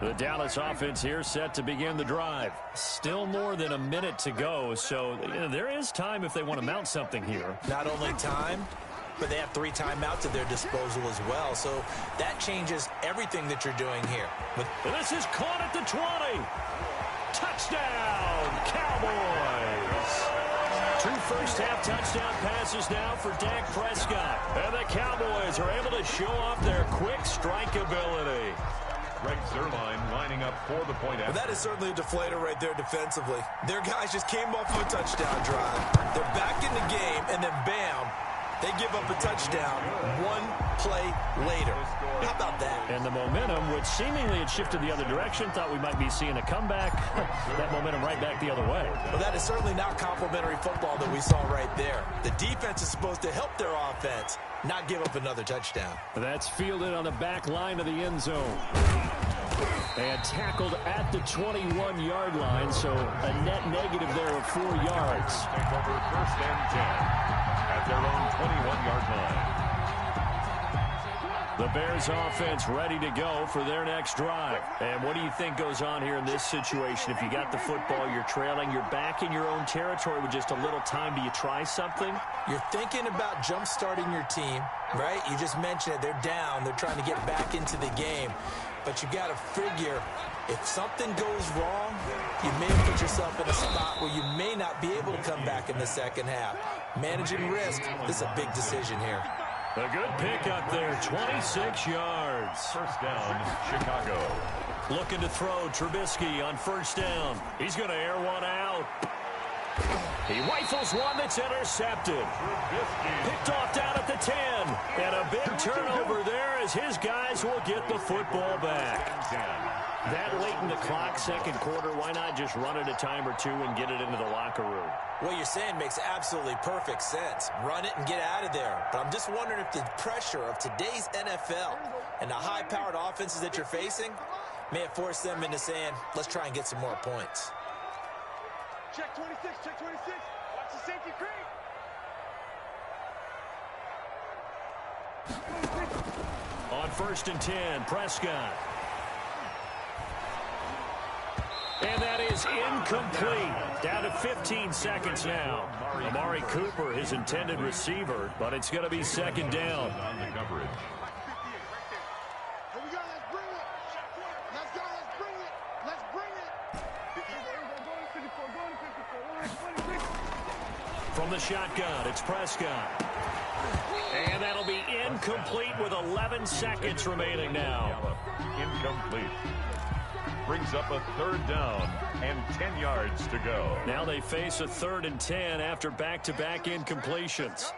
S2: The Dallas offense here set to begin the drive. Still more than a minute to go, so there is time if they want to mount something here.
S4: Not only time, but they have 3 timeouts at their disposal as well, so that changes everything that you're doing here.
S2: And this is caught at the 20. Touchdown, Cowboys. 2 first-half touchdown passes now for Dak Prescott. And the Cowboys are able to show off their quick strike ability.
S3: Greg Zuerlein lining up for the point after.
S4: Well, that is certainly a deflator right there defensively. Their guys just came off of a touchdown drive. They're back in the game, and then bam, They give up a touchdown one play later. How about that?
S2: And the momentum, which seemingly had shifted the other direction, thought we might be seeing a comeback. That momentum right back the other way.
S4: Well, that is certainly not complimentary football that we saw right there. The defense is supposed to help their offense, not give up another touchdown.
S2: That's fielded on the back line of the end zone. And tackled at the 21-yard line, so a net negative there of 4 yards.
S3: Take over first and 10 at their own 21-yard line.
S2: The Bears offense ready to go for their next drive. And what do you think goes on here in this situation? If you got the football, you're trailing, you're back in your own territory with just a little time. Do you try something?
S4: You're thinking about jump-starting your team, right? You just mentioned it. They're down. They're trying to get back into the game. But you got to figure, if something goes wrong, you may put yourself in a spot where you may not be able to come back in the second half. Managing risk, this is a big decision here.
S2: A good pick up there, 26 yards.
S3: First down, Chicago.
S2: Looking to throw, Trubisky on first down. He's going to air one out. He rifles one that's intercepted. Picked off down at the 10. And a big turnover there as his guys will get the football back. That late in the clock, second quarter, why not just run it a time or two and get it into the locker room?
S4: What you're saying makes absolutely perfect sense. Run it and get out of there. But I'm just wondering if the pressure of today's NFL and the high-powered offenses that you're facing may have forced them into saying, let's try and get some more points.
S5: Check 26, check 26. Watch the safety creep.
S2: On first and 10, Prescott. And that is incomplete. Down to 15 seconds now. Amari Cooper, his intended receiver, but it's going to be second down.
S3: On the coverage.
S5: Here we go, let's bring it. Let's go, let's bring it. Let's bring it.
S2: From the shotgun, it's Prescott. And that'll be incomplete with 11 seconds remaining now.
S3: Incomplete. Brings up a third down and 10 yards to go.
S2: Now they face a 3rd and 10 after back-to-back incompletions.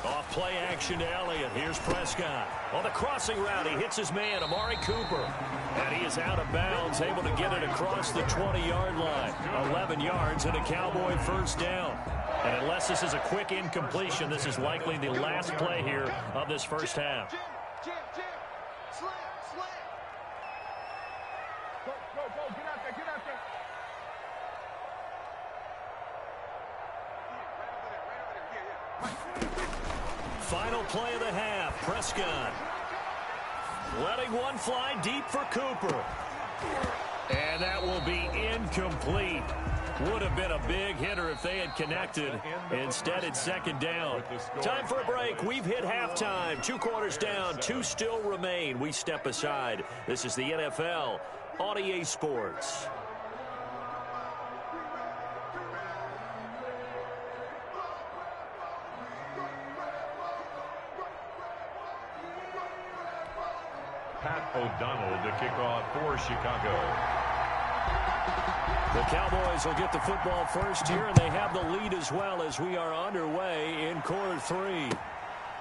S2: Off play action to Elliott. Here's Prescott. On the crossing route, he hits his man, Amari Cooper. And he is out of bounds, able to get it across the 20-yard line. 11 yards and a Cowboy first down. And unless this is a quick incompletion, this is likely the last play here of this first half.
S5: Jam. Slam. Go. Get out there. Right over there.
S2: Final play of the half, Prescott. Letting one fly deep for Cooper. And that will be incomplete. Would have been a big hitter if they had connected. Instead, it's second down. Time for a break. We've hit halftime. 2 quarters down. 2 still remain. We step aside. This is the NFL on EA Sports.
S3: Pat O'Donnell to kick off for Chicago.
S2: The Cowboys will get the football first here, and they have the lead as well as we are underway in quarter 3.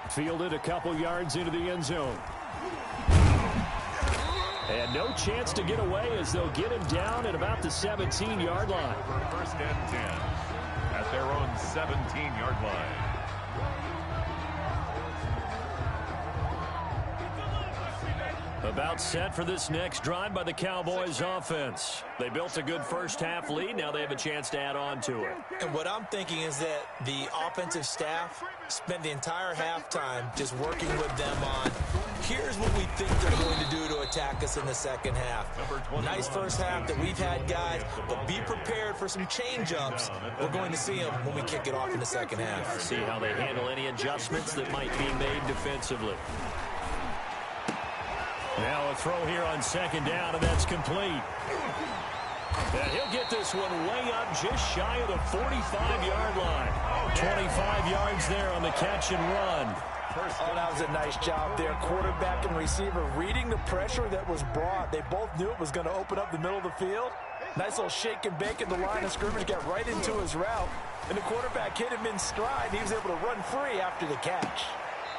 S2: Fielded a couple yards into the end zone. And no chance to get away as they'll get him down at about the 17-yard line.
S3: First and 10 at their own 17-yard line.
S2: About set for this next drive by the Cowboys offense. They built a good first half lead. Now they have a chance to add on to it.
S4: And what I'm thinking is that the offensive staff spent the entire halftime just working with them on, here's what we think they're going to do to attack us in the second half. Nice first half that we've had, guys, but be prepared for some change-ups. We're going to see them when we kick it off in the second half.
S2: See how they handle any adjustments that might be made defensively. Now a throw here on second down, and that's complete. And he'll get this one way up just shy of the 45-yard line. 25 yards there on the catch and run.
S4: Oh, that was a nice job there. Quarterback and receiver reading the pressure that was brought. They both knew it was going to open up the middle of the field. Nice little shake and bake at the line of scrimmage, got right into his route, and the quarterback hit him in stride. He was able to run free after the catch.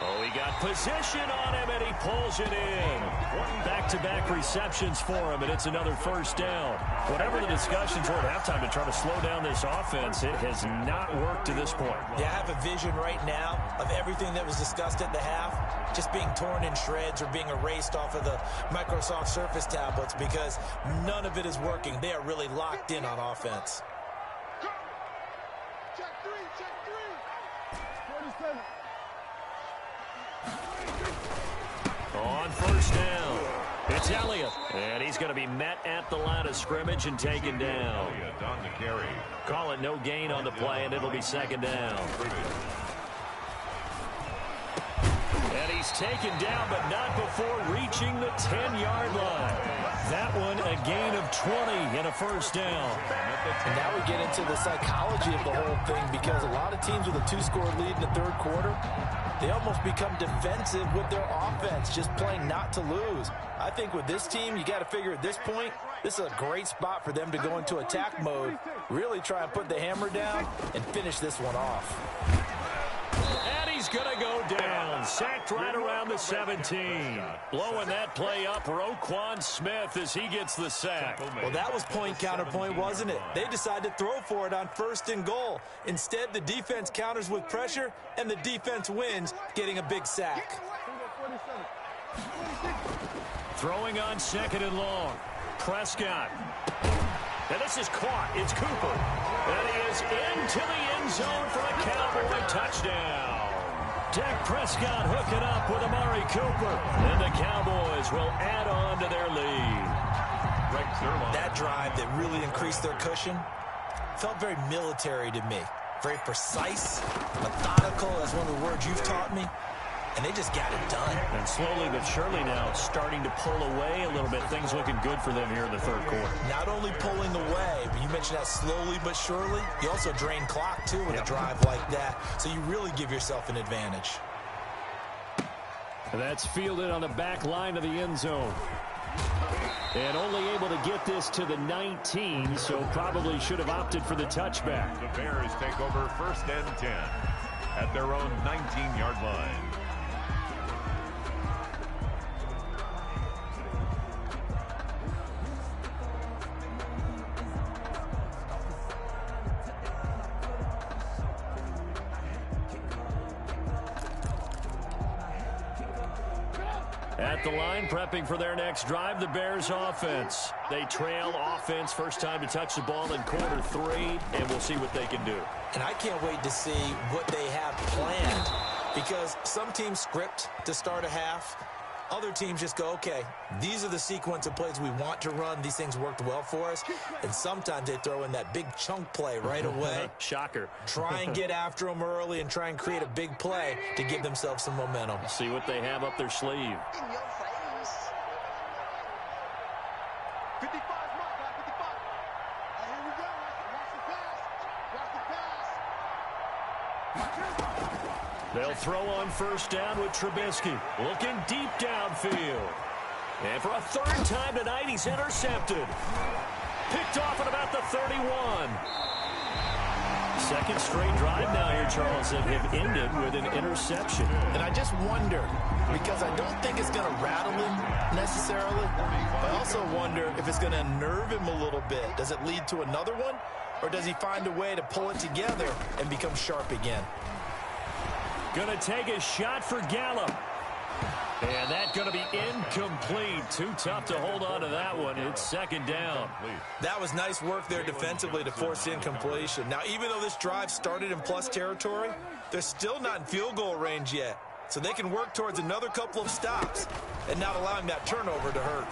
S2: Oh, he got position on him, and he pulls it in. Back-to-back receptions for him, and it's another first down. Whatever the discussions were at halftime to try to slow down this offense, it has not worked to this point.
S4: Yeah, I have a vision right now of everything that was discussed at the half just being torn in shreds or being erased off of the Microsoft Surface tablets because none of it is working. They are really locked in on offense.
S5: Check three. 47.
S2: On first down, it's Elliott, and he's going to be met at the line of scrimmage and taken down.
S3: Elliott on the carry.
S2: Call it no gain on the play, and it'll be second down. And he's taken down, but not before reaching the 10-yard line. That one a gain of 20 and a first down.
S4: And now we get into the psychology of the whole thing because a lot of teams with a 2-score lead in the third quarter, they almost become defensive with their offense, just playing not to lose. I think with this team, you got to figure at this point, this is a great spot for them to go into attack mode, really try and put the hammer down and finish this one off.
S2: And he's going to go down, sacked right around the 17. Blowing that play up, Roquan Smith as he gets the sack.
S4: Well, that was point counterpoint, wasn't it? They decided to throw for it on 1st and goal. Instead, the defense counters with pressure, and the defense wins, getting a big sack.
S2: Throwing on 2nd and long. Prescott. And this is caught. It's Cooper. And he is into the end zone for a Cowboy touchdown. Dak Prescott hooking up with Amari Cooper. And the Cowboys will add on to their lead.
S4: That drive that really increased their cushion felt very military to me. Very precise, methodical, as one of the words you've taught me. And they just got it done.
S2: And slowly but surely now starting to pull away a little bit. Things looking good for them here in the third quarter.
S4: Not only pulling away, but you mentioned that slowly but surely. You also drain clock, too, with a drive like that. So you really give yourself an advantage.
S2: That's fielded on the back line of the end zone. And only able to get this to the 19, so probably should have opted for the touchback.
S3: The Bears take over 1st and 10 at their own 19-yard line.
S2: At the line, prepping for their next drive, the Bears offense. They trail offense, first time to touch the ball in quarter 3, and we'll see what they can do.
S4: And I can't wait to see what they have planned because some teams script to start a half. Other teams just go, okay, these are the sequence of plays we want to run. These things worked well for us. And sometimes they throw in that big chunk play right away.
S2: Shocker.
S4: Try and get after them early and try and create a big play to give themselves some momentum.
S2: See what they have up their sleeve.
S5: In your face. 55 mark, guy, 55. Here we go. Watch the pass.
S2: They'll throw on first down with Trubisky. Looking deep downfield. And for a 3rd time tonight, he's intercepted. Picked off at about the 31. 2nd straight drive now here, Charles, that have ended with an interception.
S4: And I just wonder, because I don't think it's going to rattle him necessarily, but I also wonder if it's going to unnerve him a little bit. Does it lead to another one, or does he find a way to pull it together and become sharp again?
S2: Going to take a shot for Gallup. And that's going to be incomplete. Too tough to hold on to that one. It's 2nd down.
S4: That was nice work there defensively to force incompletion. Now, even though this drive started in plus territory, they're still not in field goal range yet. So they can work towards another couple of stops and not allowing that turnover to hurt.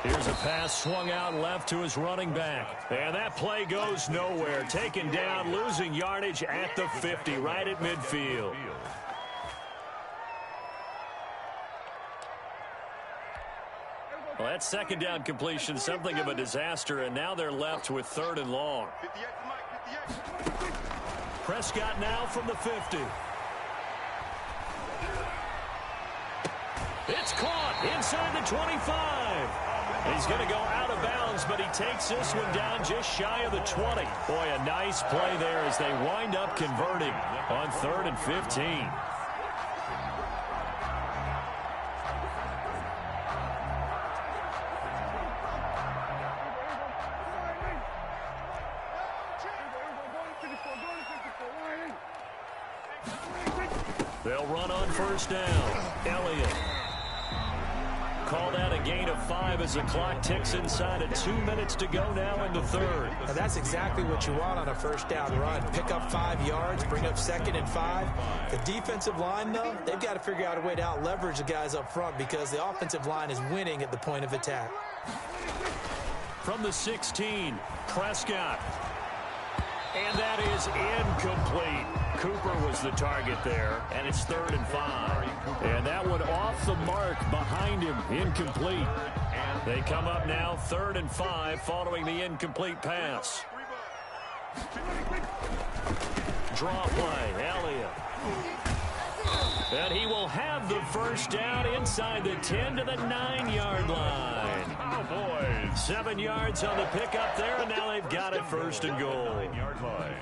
S2: Here's a pass swung out left to his running back. And that play goes nowhere. Taken down, losing yardage at the 50, right at midfield. Well, that 2nd down completion, something of a disaster, and now they're left with 3rd and long.
S5: 58.
S2: Prescott now from the 50. It's caught inside the 25. He's going to go out of bounds, but he takes this one down just shy of the 20. Boy, a nice play there as they wind up converting on 3rd and 15. They'll run on 1st down. Elliott. Call that a gain of 5 as the clock ticks inside of 2 minutes to go now in the 3rd.
S4: And that's exactly what you want on a 1st down run. Pick up 5 yards, bring up 2nd and 5. The defensive line, though, they've got to figure out a way to out-leverage the guys up front because the offensive line is winning at the point of attack.
S2: From the 16, Prescott. And that is incomplete. Cooper was the target there, and it's 3rd and 5. And that one off the mark behind him, incomplete. They come up now 3rd and 5 following the incomplete pass. Draw play, Elliott. And he will have the 1st down inside the 10 to the 9-yard line.
S3: Cowboys.
S2: 7 yards on the pickup there, and now they've got it 1st and goal.
S3: 9-yard line.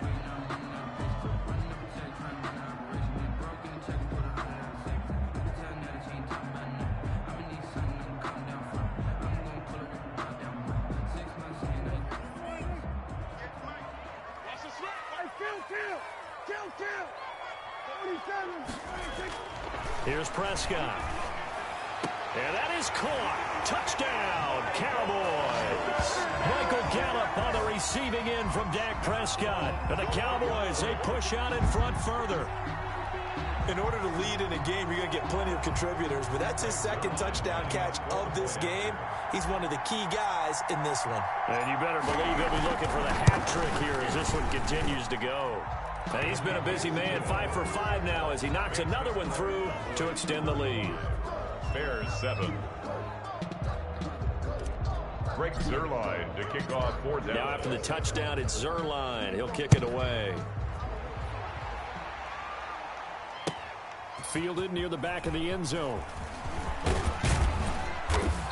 S2: Here's Prescott. And that is caught. Touchdown, Cowboys. Michael Gallup on the receiving end from Dak Prescott. And the Cowboys, they push out in front further.
S4: In order to lead in a game, you're going to get plenty of contributors, but that's his 2nd touchdown catch of this game. He's one of the key guys in this one.
S2: And you better believe he'll be looking for the hat trick here as this one continues to go. And he's been a busy man, 5 for 5 now as he knocks another one through to extend the lead.
S3: Bears 7. Greg Zuerlein to kick off 4th down.
S2: Now after the touchdown, it's Zuerlein. He'll kick it away. Fielded near the back of the end zone.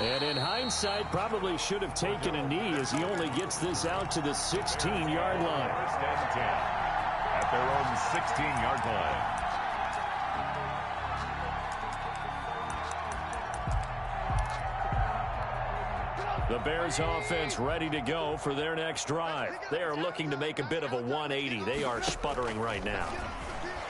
S2: And in hindsight, probably should have taken a knee as he only gets this out to the 16-yard line.
S3: 1st and 10 at their own 16-yard line.
S2: The Bears offense ready to go for their next drive. They are looking to make a bit of a 180. They are sputtering right now.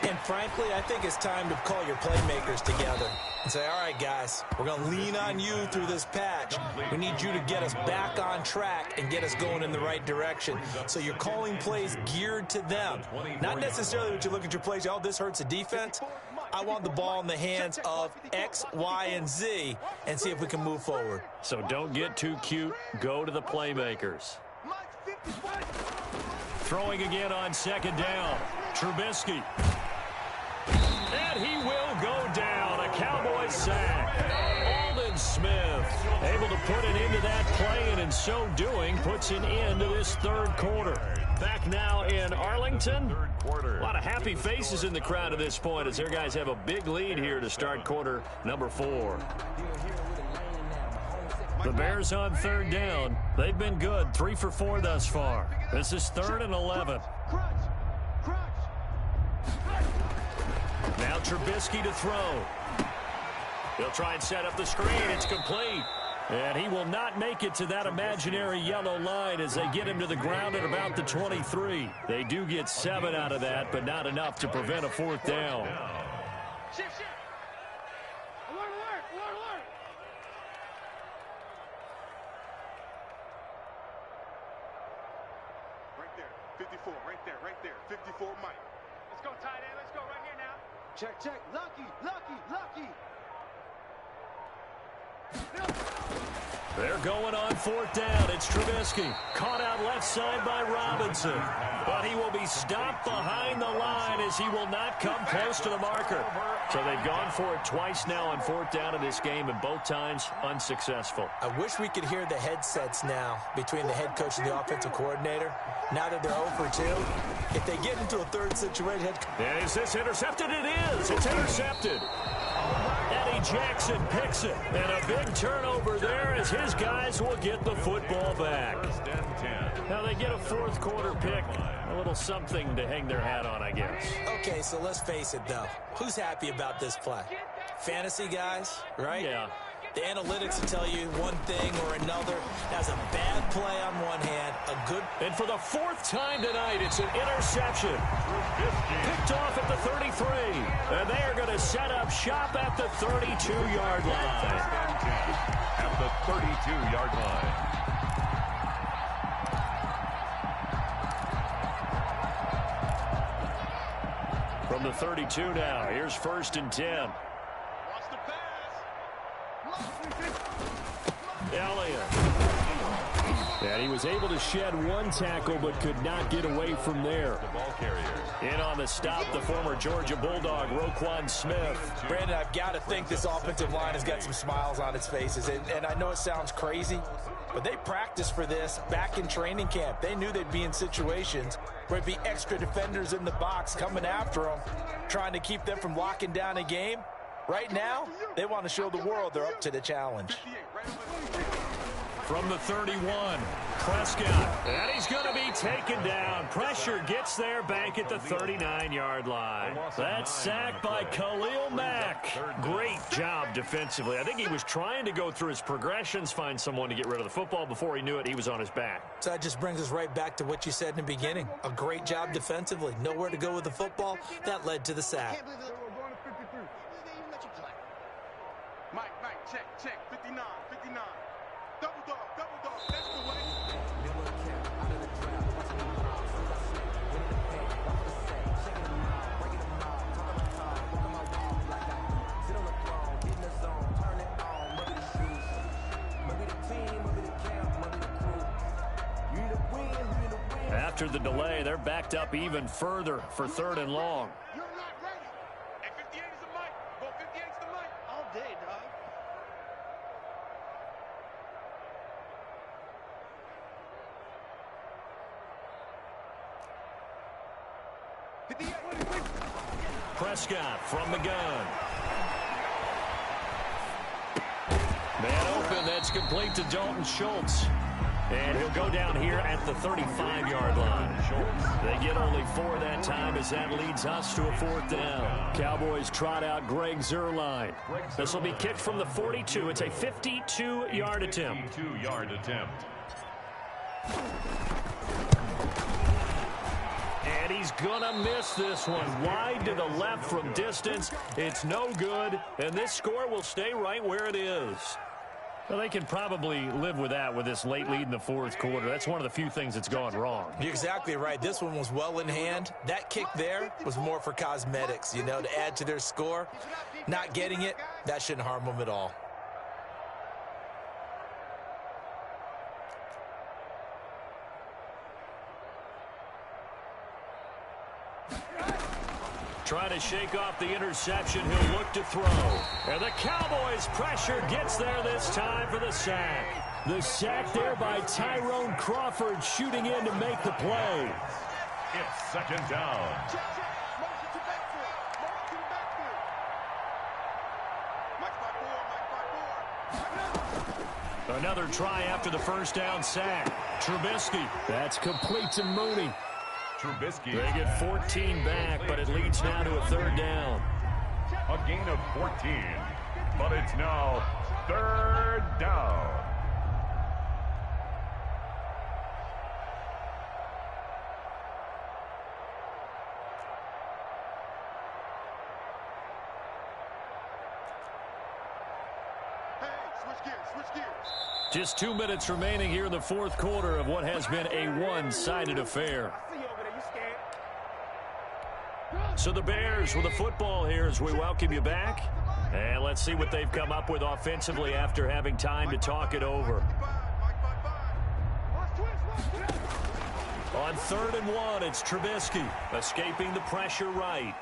S4: And frankly, I think it's time to call your playmakers together and say, all right, guys, we're going to lean on you through this patch. We need you to get us back on track and get us going in the right direction. So you're calling plays geared to them. Not necessarily what you look at your plays, oh, this hurts the defense. I want the ball in the hands of X, Y, and Z and see if we can move forward.
S2: So don't get too cute. Go to the playmakers. Throwing again on 2nd down. Trubisky. And he will go down. A Cowboys sack. Aldon Smith able to put an end to that play, and in so doing puts an end to this 3rd quarter. Back now in Arlington. A lot of happy faces in the crowd at this point as their guys have a big lead here to start quarter number 4. The Bears on 3rd down. They've been good. 3 for 4 thus far. This is 3rd and 11. Now Trubisky to throw. He'll try and set up the screen. It's complete. And he will not make it to that imaginary yellow line as they get him to the ground at about the 23. They do get 7 out of that, but not enough to prevent a 4th down.
S5: Shift. Alert. Right there. 54. Right there. 54, Mike. Let's go, tight end. Let's go right here now. Check. Lucky.
S2: They're going on 4th down. It's Trubisky. Caught out left side by Robinson. But he will be stopped behind the line as he will not come close to the marker. So they've gone for it twice now on 4th down in this game, and both times unsuccessful.
S4: I wish we could hear the headsets now between the head coach and the offensive coordinator. Now that they're 0 for 2, if they get into a 3rd situation...
S2: And is this intercepted? It is. It's intercepted. And Eddie Jackson picks it. And a big turnover there as his guys will get the football back.
S3: First and 10.
S2: Now they get a fourth quarter pick. A little something to hang their hat on, I guess.
S4: Okay, so let's face it, though. Who's happy about this play? Fantasy guys, right?
S2: Yeah.
S4: The analytics will tell you one thing or another. That's a bad play on one hand, a good...
S2: And for the fourth time tonight, it's an interception. Picked off at the 33. And they are going to set up shop at the 32-yard line.
S3: At the 32-yard line.
S2: From the 32 now, here's first and 10. Elliott. And he was able to shed one tackle but could not get away from there.
S3: The ball carrier.
S2: In on the stop, the former Georgia Bulldog, Roquan Smith.
S4: Brandon, I've got to think this offensive line has got some smiles on its faces. And I know it sounds crazy, but they practiced for this back in training camp. They knew they'd be in situations where it'd be extra defenders in the box coming after them, trying to keep them from locking down a game. Right now, they want to show the world they're up to the challenge.
S2: From the 31, Prescott. And he's going to be taken down. Pressure gets there back at the 39-yard line. That's sacked by Khalil Mack. Great job defensively. I think he was trying to go through his progressions, find someone to get rid of the football. Before he knew it, he was on his back.
S4: So that just brings us right back to what you said in the beginning. A great job defensively. Nowhere to go with the football. That led to the sack.
S5: Mike, check, 59. Double dog, that's the way.
S2: After the delay, they're backed up even further for third and long.
S5: You're not ready. And 58 is the mic. Go 58 is the mic. All day, dog.
S2: Prescott from the gun. Man open, that's complete to Dalton Schultz. And he'll go down here at the 35-yard line. They get only 4 that time as that leads us to a fourth down. Cowboys trot out Greg Zuerlein. This will be kicked from the 42. It's a 52-yard attempt.
S3: 52-yard attempt.
S2: And he's going to miss this one. Wide to the left from distance. It's no good. And this score will stay right where it is. Well, they can probably live with that with this late lead in the fourth quarter. That's one of the few things that's gone wrong.
S4: You're exactly right. This one was well in hand. That kick there was more for cosmetics, to add to their score. Not getting it, that shouldn't harm them at all.
S2: Trying to shake off the interception, he'll look to throw. And the Cowboys' pressure gets there this time for the sack. The sack there by Tyrone Crawford shooting in to make the play.
S3: It's second down.
S2: Another try after the first down sack. Trubisky. That's complete to Mooney.
S3: Trubisky.
S2: They get 14 back, but it leads now to a third down.
S3: A gain of 14, but it's now third down.
S5: Hey, switch gears.
S2: Just 2 minutes remaining here in the fourth quarter of what has been a one-sided affair. So the Bears with the football here as we welcome you back. And let's see what they've come up with offensively after having time to talk it over. On 3rd and 1, it's Trubisky escaping the pressure right.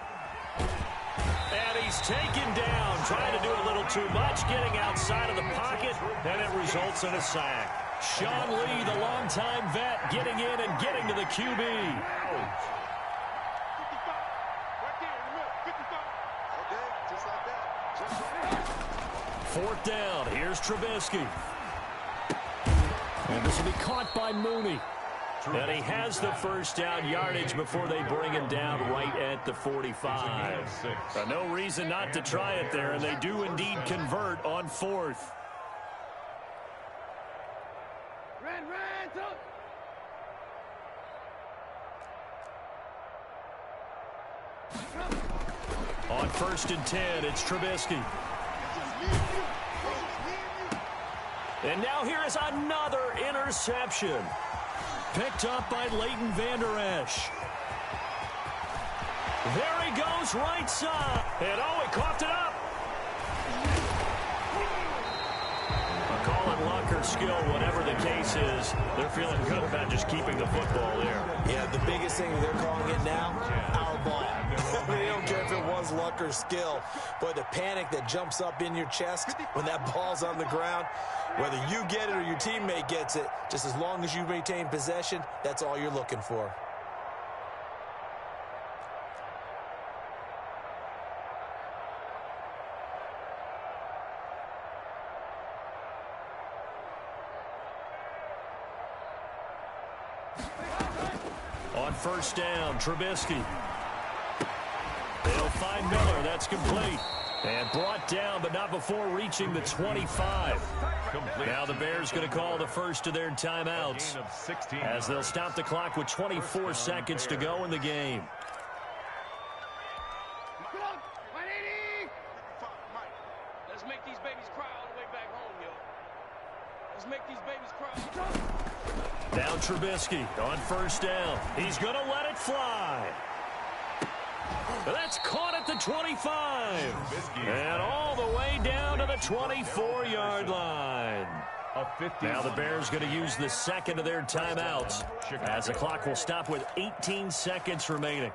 S2: And he's taken down, trying to do a little too much, getting outside of the pocket, and it results in a sack. Sean Lee, the longtime vet, getting in and getting to the QB. 4th down. Here's Trubisky. And this will be caught by Mooney. And he has the first down yardage before they bring him down right at the 45. No reason not to try it there, and they do indeed convert on 4th. On 1st and 10, it's Trubisky. And now here is another interception. Picked up by Leighton Vander Esch. There he goes, right side. And he coughed it up. Call it luck or skill, whatever the case is. They're feeling good about just keeping the football there.
S4: Yeah, the biggest thing they're calling it now, our ball. They don't care if it was luck or skill. Boy, the panic that jumps up in your chest when that ball's on the ground, whether you get it or your teammate gets it, just as long as you maintain possession, that's all you're looking for.
S2: On 1st down, Trubisky. They'll find Miller. That's complete. And brought down, but not before reaching the 25. Now the Bears going to call the first of their timeouts as they'll stop the clock with 24 seconds to go in the game.
S6: Let's make these babies cry all the way back home, yo. Let's make these babies cry.
S2: Now Trubisky on 1st down. He's going to let it fly. That's caught at the 25. And all the way down to the 24-yard line. Now the Bears going to use the second of their timeouts as the clock will stop with 18 seconds remaining.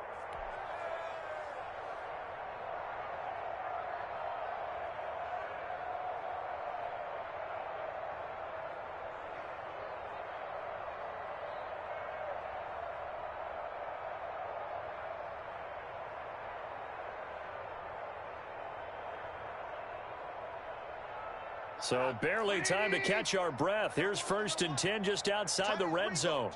S2: So barely time to catch our breath. Here's 1st and 10 just outside the red zone.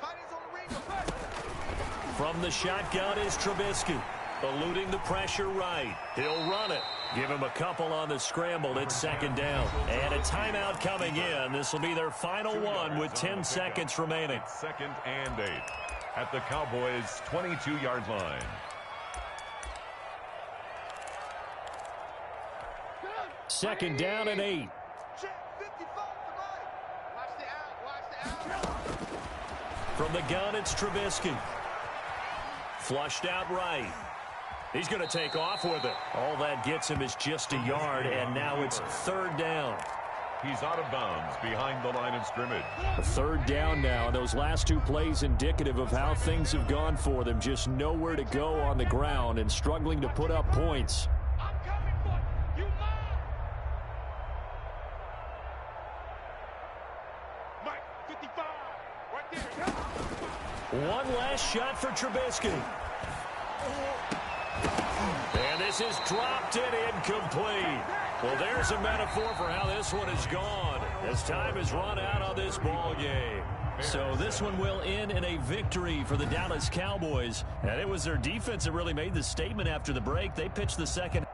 S2: From the shotgun is Trubisky, eluding the pressure right. He'll run it. Give him a couple on the scramble. It's 2nd down. And a timeout coming in. This will be their final one with 10 seconds remaining.
S3: 2nd and 8 at the Cowboys' 22-yard line.
S2: 2nd down and 8. From the gun, it's Trubisky. Flushed out right. He's going to take off with it. All that gets him is just a yard, and now it's 3rd down.
S3: He's out of bounds behind the line of scrimmage.
S2: 3rd down now, and those last 2 plays indicative of how things have gone for them. Just nowhere to go on the ground and struggling to put up points. One last shot for Trubisky. And this is dropped and incomplete. Well, there's a metaphor for how this one has gone as time has run out on this ball game. So this one will end in a victory for the Dallas Cowboys. And it was their defense that really made the statement after the break. They pitched the second